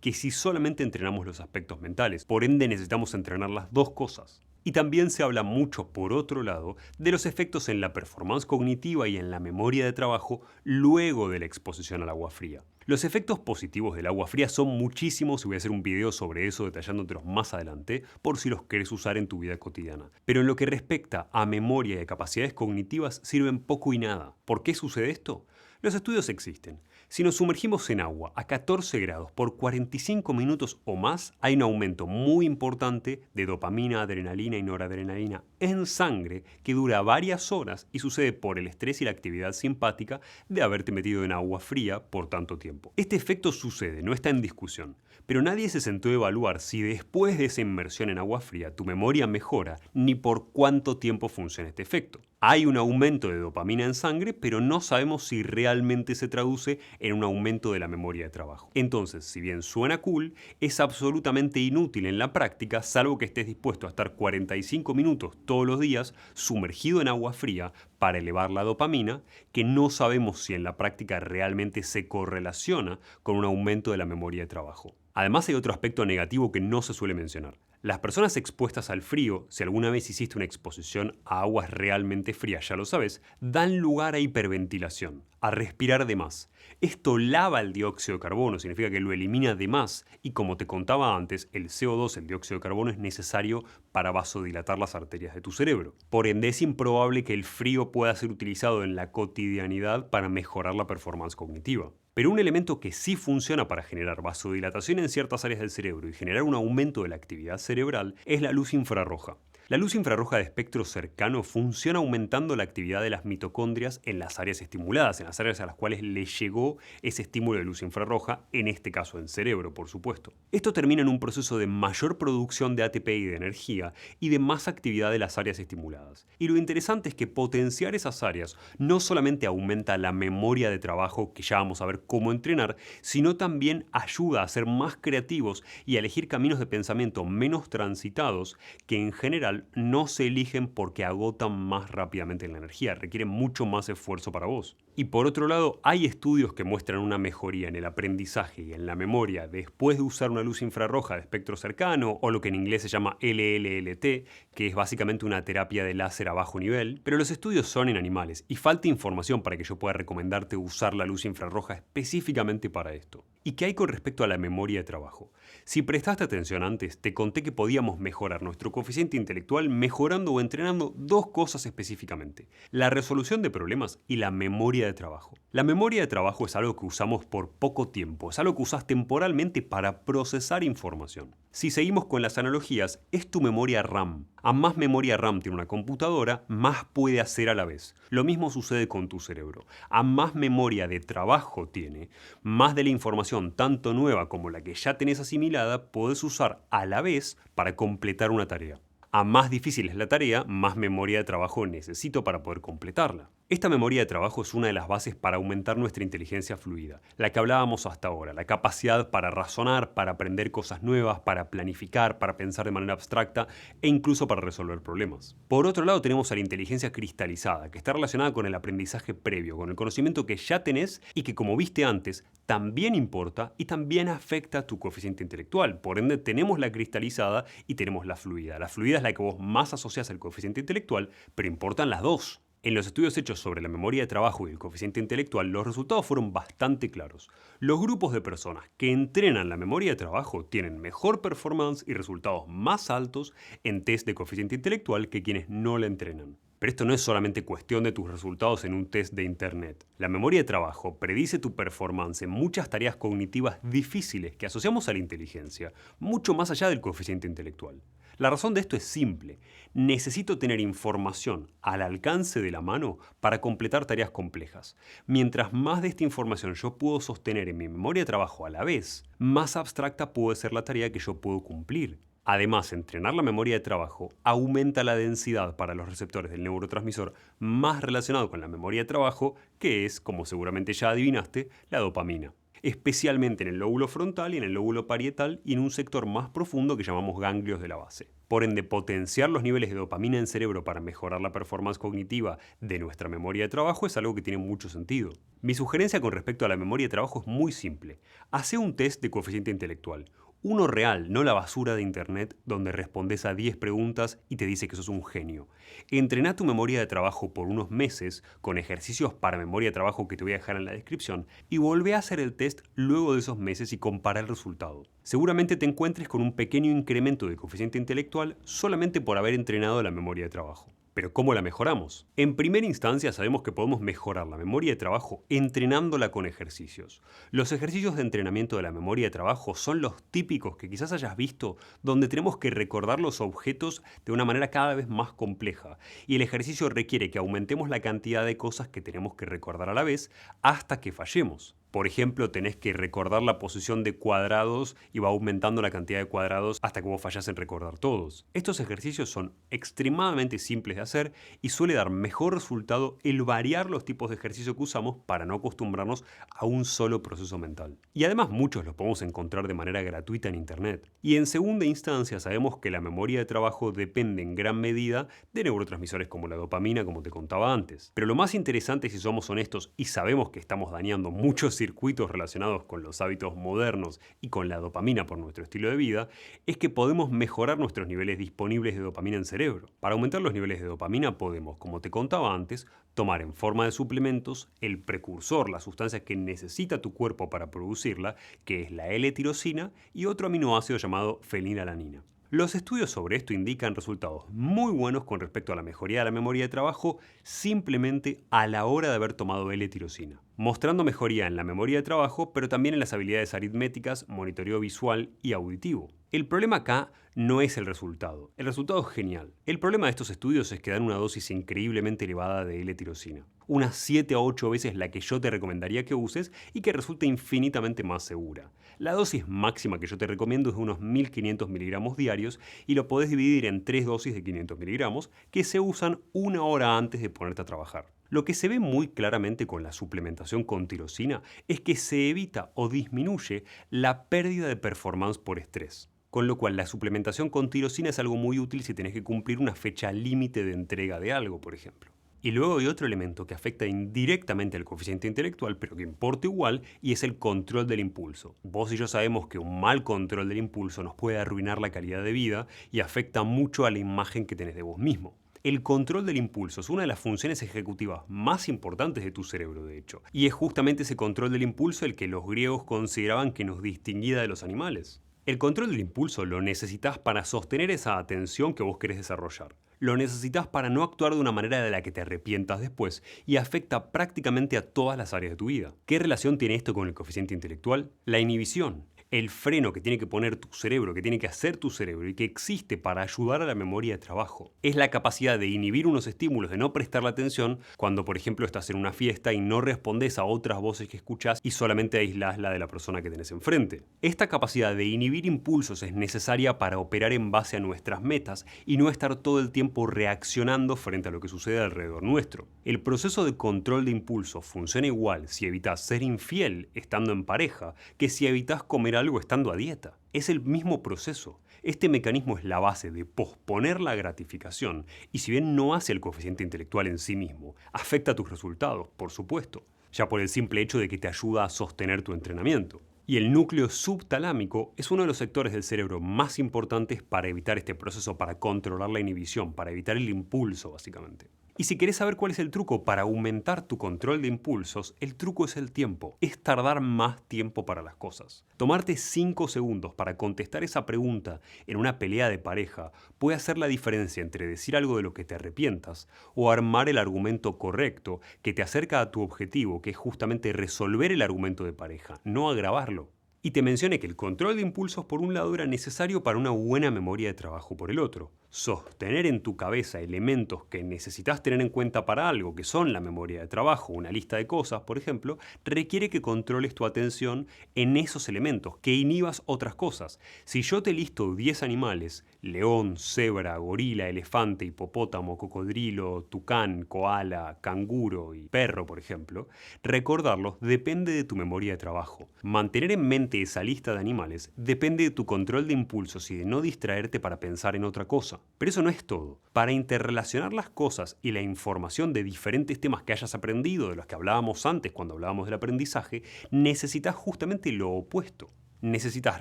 que si solamente entrenamos los aspectos mentales. Por ende, necesitamos entrenar las dos cosas. Y también se habla mucho, por otro lado, de los efectos en la performance cognitiva y en la memoria de trabajo luego de la exposición al agua fría. Los efectos positivos del agua fría son muchísimos y voy a hacer un video sobre eso detallándotelos más adelante por si los querés usar en tu vida cotidiana. Pero en lo que respecta a memoria y capacidades cognitivas sirven poco y nada. ¿Por qué sucede esto? Los estudios existen. Si nos sumergimos en agua a 14 grados por 45 minutos o más, hay un aumento muy importante de dopamina, adrenalina y noradrenalina en sangre que dura varias horas y sucede por el estrés y la actividad simpática de haberte metido en agua fría por tanto tiempo. Este efecto sucede, no está en discusión, pero nadie se sentó a evaluar si después de esa inmersión en agua fría tu memoria mejora ni por cuánto tiempo funciona este efecto. Hay un aumento de dopamina en sangre, pero no sabemos si realmente se traduce en un aumento de la memoria de trabajo. Entonces, si bien suena cool, es absolutamente inútil en la práctica, salvo que estés dispuesto a estar 45 minutos todos los días sumergido en agua fría para elevar la dopamina, que no sabemos si en la práctica realmente se correlaciona con un aumento de la memoria de trabajo. Además, hay otro aspecto negativo que no se suele mencionar. Las personas expuestas al frío, si alguna vez hiciste una exposición a aguas realmente frías, ya lo sabes, dan lugar a hiperventilación, a respirar de más. Esto lava el dióxido de carbono, significa que lo elimina de más y como te contaba antes, el CO2, el dióxido de carbono, es necesario para vasodilatar las arterias de tu cerebro. Por ende, es improbable que el frío pueda ser utilizado en la cotidianidad para mejorar la performance cognitiva. Pero un elemento que sí funciona para generar vasodilatación en ciertas áreas del cerebro y generar un aumento de la actividad cerebral es la luz infrarroja. La luz infrarroja de espectro cercano funciona aumentando la actividad de las mitocondrias en las áreas estimuladas, en las áreas a las cuales le llegó ese estímulo de luz infrarroja, en este caso en cerebro, por supuesto. Esto termina en un proceso de mayor producción de ATP y de energía y de más actividad de las áreas estimuladas. Y lo interesante es que potenciar esas áreas no solamente aumenta la memoria de trabajo, que ya vamos a ver cómo entrenar, sino también ayuda a ser más creativos y a elegir caminos de pensamiento menos transitados que en general no se eligen porque agotan más rápidamente la energía, requieren mucho más esfuerzo para vos. Y por otro lado, hay estudios que muestran una mejoría en el aprendizaje y en la memoria después de usar una luz infrarroja de espectro cercano, o lo que en inglés se llama LLLT, que es básicamente una terapia de láser a bajo nivel, pero los estudios son en animales y falta información para que yo pueda recomendarte usar la luz infrarroja específicamente para esto. ¿Y qué hay con respecto a la memoria de trabajo? Si prestaste atención antes, te conté que podíamos mejorar nuestro coeficiente intelectual mejorando o entrenando dos cosas específicamente: la resolución de problemas y la memoria de trabajo. La memoria de trabajo es algo que usamos por poco tiempo, es algo que usas temporalmente para procesar información. Si seguimos con las analogías, es tu memoria RAM. A más memoria RAM tiene una computadora, más puede hacer a la vez. Lo mismo sucede con tu cerebro. A más memoria de trabajo tiene, más de la información, tanto nueva como la que ya tenés asimilada, podés usar a la vez para completar una tarea. A más difícil es la tarea, más memoria de trabajo necesito para poder completarla. Esta memoria de trabajo es una de las bases para aumentar nuestra inteligencia fluida, la que hablábamos hasta ahora, la capacidad para razonar, para aprender cosas nuevas, para planificar, para pensar de manera abstracta e incluso para resolver problemas. Por otro lado tenemos a la inteligencia cristalizada, que está relacionada con el aprendizaje previo, con el conocimiento que ya tenés y que, como viste antes, también importa y también afecta a tu coeficiente intelectual. Por ende tenemos la cristalizada y tenemos la fluida. La fluida es la que vos más asociás al coeficiente intelectual, pero importan las dos. En los estudios hechos sobre la memoria de trabajo y el coeficiente intelectual, los resultados fueron bastante claros. Los grupos de personas que entrenan la memoria de trabajo tienen mejor performance y resultados más altos en test de coeficiente intelectual que quienes no la entrenan. Pero esto no es solamente cuestión de tus resultados en un test de internet. La memoria de trabajo predice tu performance en muchas tareas cognitivas difíciles que asociamos a la inteligencia, mucho más allá del coeficiente intelectual. La razón de esto es simple. Necesito tener información al alcance de la mano para completar tareas complejas. Mientras más de esta información yo puedo sostener en mi memoria de trabajo a la vez, más abstracta puede ser la tarea que yo puedo cumplir. Además, entrenar la memoria de trabajo aumenta la densidad para los receptores del neurotransmisor más relacionado con la memoria de trabajo, que es, como seguramente ya adivinaste, la dopamina. Especialmente en el lóbulo frontal y en el lóbulo parietal y en un sector más profundo que llamamos ganglios de la base. Por ende, potenciar los niveles de dopamina en cerebro para mejorar la performance cognitiva de nuestra memoria de trabajo es algo que tiene mucho sentido. Mi sugerencia con respecto a la memoria de trabajo es muy simple. Hacé un test de coeficiente intelectual. Uno real, no la basura de internet donde respondes a 10 preguntas y te dice que sos un genio. Entrená tu memoria de trabajo por unos meses con ejercicios para memoria de trabajo que te voy a dejar en la descripción y volvé a hacer el test luego de esos meses y compara el resultado. Seguramente te encuentres con un pequeño incremento de coeficiente intelectual solamente por haber entrenado la memoria de trabajo. ¿Pero cómo la mejoramos? En primera instancia sabemos que podemos mejorar la memoria de trabajo entrenándola con ejercicios. Los ejercicios de entrenamiento de la memoria de trabajo son los típicos que quizás hayas visto, donde tenemos que recordar los objetos de una manera cada vez más compleja. Y el ejercicio requiere que aumentemos la cantidad de cosas que tenemos que recordar a la vez hasta que fallemos. Por ejemplo, tenés que recordar la posición de cuadrados y va aumentando la cantidad de cuadrados hasta que vos fallás en recordar todos. Estos ejercicios son extremadamente simples de hacer y suele dar mejor resultado el variar los tipos de ejercicio que usamos para no acostumbrarnos a un solo proceso mental. Y además muchos los podemos encontrar de manera gratuita en internet. Y en segunda instancia sabemos que la memoria de trabajo depende en gran medida de neurotransmisores como la dopamina, como te contaba antes. Pero lo más interesante, si somos honestos y sabemos que estamos dañando muchos circuitos relacionados con los hábitos modernos y con la dopamina por nuestro estilo de vida, es que podemos mejorar nuestros niveles disponibles de dopamina en cerebro. Para aumentar los niveles de dopamina podemos, como te contaba antes, tomar en forma de suplementos el precursor, la sustancia que necesita tu cuerpo para producirla, que es la L-tirosina, y otro aminoácido llamado fenilalanina. Los estudios sobre esto indican resultados muy buenos con respecto a la mejoría de la memoria de trabajo simplemente a la hora de haber tomado L-tirosina, mostrando mejoría en la memoria de trabajo, pero también en las habilidades aritméticas, monitoreo visual y auditivo. El problema acá no es el resultado es genial. El problema de estos estudios es que dan una dosis increíblemente elevada de L-tirosina, unas 7 a 8 veces la que yo te recomendaría que uses y que resulte infinitamente más segura. La dosis máxima que yo te recomiendo es de unos 1500 miligramos diarios y lo podés dividir en 3 dosis de 500 miligramos que se usan una hora antes de ponerte a trabajar. Lo que se ve muy claramente con la suplementación con tirosina es que se evita o disminuye la pérdida de performance por estrés. Con lo cual la suplementación con tirosina es algo muy útil si tenés que cumplir una fecha límite de entrega de algo, por ejemplo. Y luego hay otro elemento que afecta indirectamente al coeficiente intelectual, pero que importa igual, y es el control del impulso. Vos y yo sabemos que un mal control del impulso nos puede arruinar la calidad de vida y afecta mucho a la imagen que tenés de vos mismo. El control del impulso es una de las funciones ejecutivas más importantes de tu cerebro, de hecho. Y es justamente ese control del impulso el que los griegos consideraban que nos distinguía de los animales. El control del impulso lo necesitas para sostener esa atención que vos querés desarrollar. Lo necesitas para no actuar de una manera de la que te arrepientas después y afecta prácticamente a todas las áreas de tu vida. ¿Qué relación tiene esto con el coeficiente intelectual? La inhibición. el freno que tiene que poner tu cerebro, que tiene que hacer tu cerebro y que existe para ayudar a la memoria de trabajo. Es la capacidad de inhibir unos estímulos, de no prestarle atención cuando, por ejemplo, estás en una fiesta y no respondes a otras voces que escuchás y solamente aislás la de la persona que tenés enfrente. Esta capacidad de inhibir impulsos es necesaria para operar en base a nuestras metas y no estar todo el tiempo reaccionando frente a lo que sucede alrededor nuestro. El proceso de control de impulsos funciona igual si evitas ser infiel estando en pareja que si evitas comer algo estando a dieta. Es el mismo proceso. Este mecanismo es la base de posponer la gratificación y si bien no hace el coeficiente intelectual en sí mismo, afecta a tus resultados, por supuesto, ya por el simple hecho de que te ayuda a sostener tu entrenamiento. Y el núcleo subtalámico es uno de los sectores del cerebro más importantes para evitar este proceso, para controlar la inhibición, para evitar el impulso, básicamente. Y si querés saber cuál es el truco para aumentar tu control de impulsos, el truco es el tiempo. Es tardar más tiempo para las cosas. Tomarte 5 segundos para contestar esa pregunta en una pelea de pareja puede hacer la diferencia entre decir algo de lo que te arrepientas o armar el argumento correcto que te acerca a tu objetivo, que es justamente resolver el argumento de pareja, no agravarlo. Y te mencioné que el control de impulsos por un lado era necesario para una buena memoria de trabajo por el otro. Sostener en tu cabeza elementos que necesitas tener en cuenta para algo, que son la memoria de trabajo, una lista de cosas, por ejemplo, requiere que controles tu atención en esos elementos, que inhibas otras cosas. Si yo te listo 10 animales, león, cebra, gorila, elefante, hipopótamo, cocodrilo, tucán, koala, canguro y perro, por ejemplo, recordarlos depende de tu memoria de trabajo. Mantener en mente esa lista de animales depende de tu control de impulsos y de no distraerte para pensar en otra cosa. Pero eso no es todo. Para interrelacionar las cosas y la información de diferentes temas que hayas aprendido, de los que hablábamos antes cuando hablábamos del aprendizaje, necesitas justamente lo opuesto. Necesitas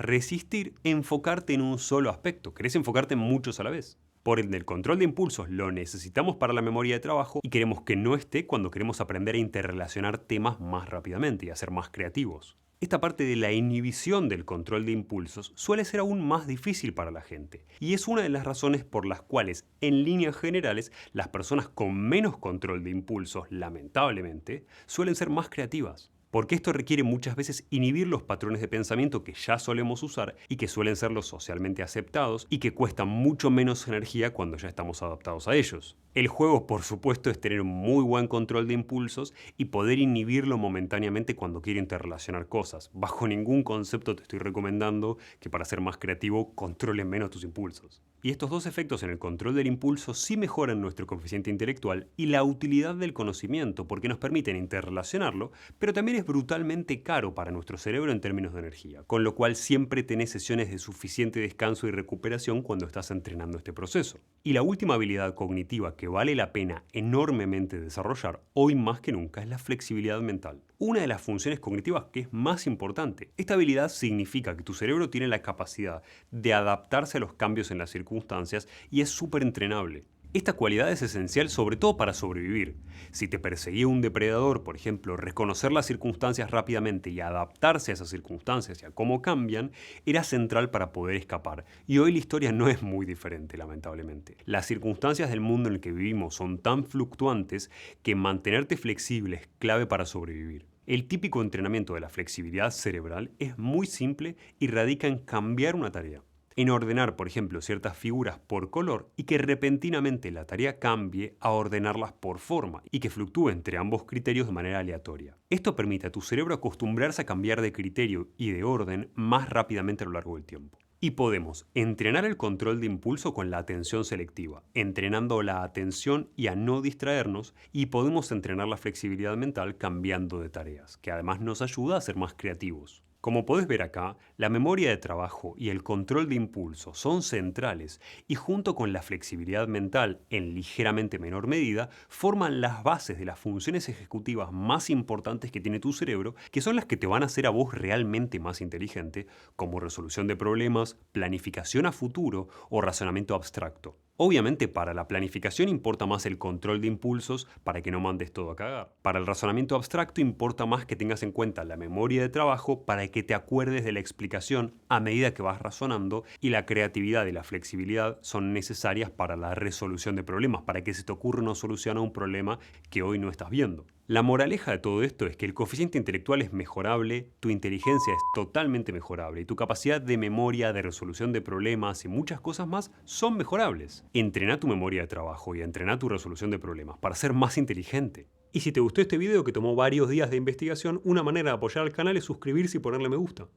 resistir, enfocarte en un solo aspecto. Querés enfocarte en muchos a la vez. Por ende, el control de impulsos lo necesitamos para la memoria de trabajo y queremos que no esté cuando queremos aprender a interrelacionar temas más rápidamente y a ser más creativos. Esta parte de la inhibición del control de impulsos suele ser aún más difícil para la gente y es una de las razones por las cuales, en líneas generales, las personas con menos control de impulsos, lamentablemente, suelen ser más creativas. Porque esto requiere muchas veces inhibir los patrones de pensamiento que ya solemos usar y que suelen ser los socialmente aceptados y que cuestan mucho menos energía cuando ya estamos adaptados a ellos. El juego, por supuesto, es tener un muy buen control de impulsos y poder inhibirlo momentáneamente cuando quiero interrelacionar cosas. Bajo ningún concepto te estoy recomendando que para ser más creativo controles menos tus impulsos. Y estos dos efectos en el control del impulso sí mejoran nuestro coeficiente intelectual y la utilidad del conocimiento porque nos permiten interrelacionarlo, pero también es brutalmente caro para nuestro cerebro en términos de energía, con lo cual siempre tenés sesiones de suficiente descanso y recuperación cuando estás entrenando este proceso. Y la última habilidad cognitiva que vale la pena enormemente desarrollar hoy más que nunca es la flexibilidad mental. Una de las funciones cognitivas que es más importante. Esta habilidad significa que tu cerebro tiene la capacidad de adaptarse a los cambios en las circunstancias y es súper entrenable. Esta cualidad es esencial sobre todo para sobrevivir. Si te perseguía un depredador, por ejemplo, reconocer las circunstancias rápidamente y adaptarse a esas circunstancias y a cómo cambian, era central para poder escapar. Y hoy la historia no es muy diferente, lamentablemente. Las circunstancias del mundo en el que vivimos son tan fluctuantes que mantenerte flexible es clave para sobrevivir. El típico entrenamiento de la flexibilidad cerebral es muy simple y radica en cambiar una tarea. En ordenar, por ejemplo, ciertas figuras por color y que repentinamente la tarea cambie a ordenarlas por forma y que fluctúe entre ambos criterios de manera aleatoria. Esto permite a tu cerebro acostumbrarse a cambiar de criterio y de orden más rápidamente a lo largo del tiempo. Y podemos entrenar el control de impulso con la atención selectiva, entrenando la atención y a no distraernos, y podemos entrenar la flexibilidad mental cambiando de tareas, que además nos ayuda a ser más creativos. Como podés ver acá, la memoria de trabajo y el control de impulso son centrales y junto con la flexibilidad mental, en ligeramente menor medida, forman las bases de las funciones ejecutivas más importantes que tiene tu cerebro, que son las que te van a hacer a vos realmente más inteligente, como resolución de problemas, planificación a futuro o razonamiento abstracto. Obviamente para la planificación importa más el control de impulsos para que no mandes todo a cagar. Para el razonamiento abstracto importa más que tengas en cuenta la memoria de trabajo para que te acuerdes de la explicación a medida que vas razonando, y la creatividad y la flexibilidad son necesarias para la resolución de problemas, para que se te ocurra una solución a un problema que hoy no estás viendo. La moraleja de todo esto es que el coeficiente intelectual es mejorable, tu inteligencia es totalmente mejorable y tu capacidad de memoria, de resolución de problemas y muchas cosas más son mejorables. Entrená tu memoria de trabajo y entrená tu resolución de problemas para ser más inteligente. Y si te gustó este video que tomó varios días de investigación, una manera de apoyar al canal es suscribirse y ponerle me gusta.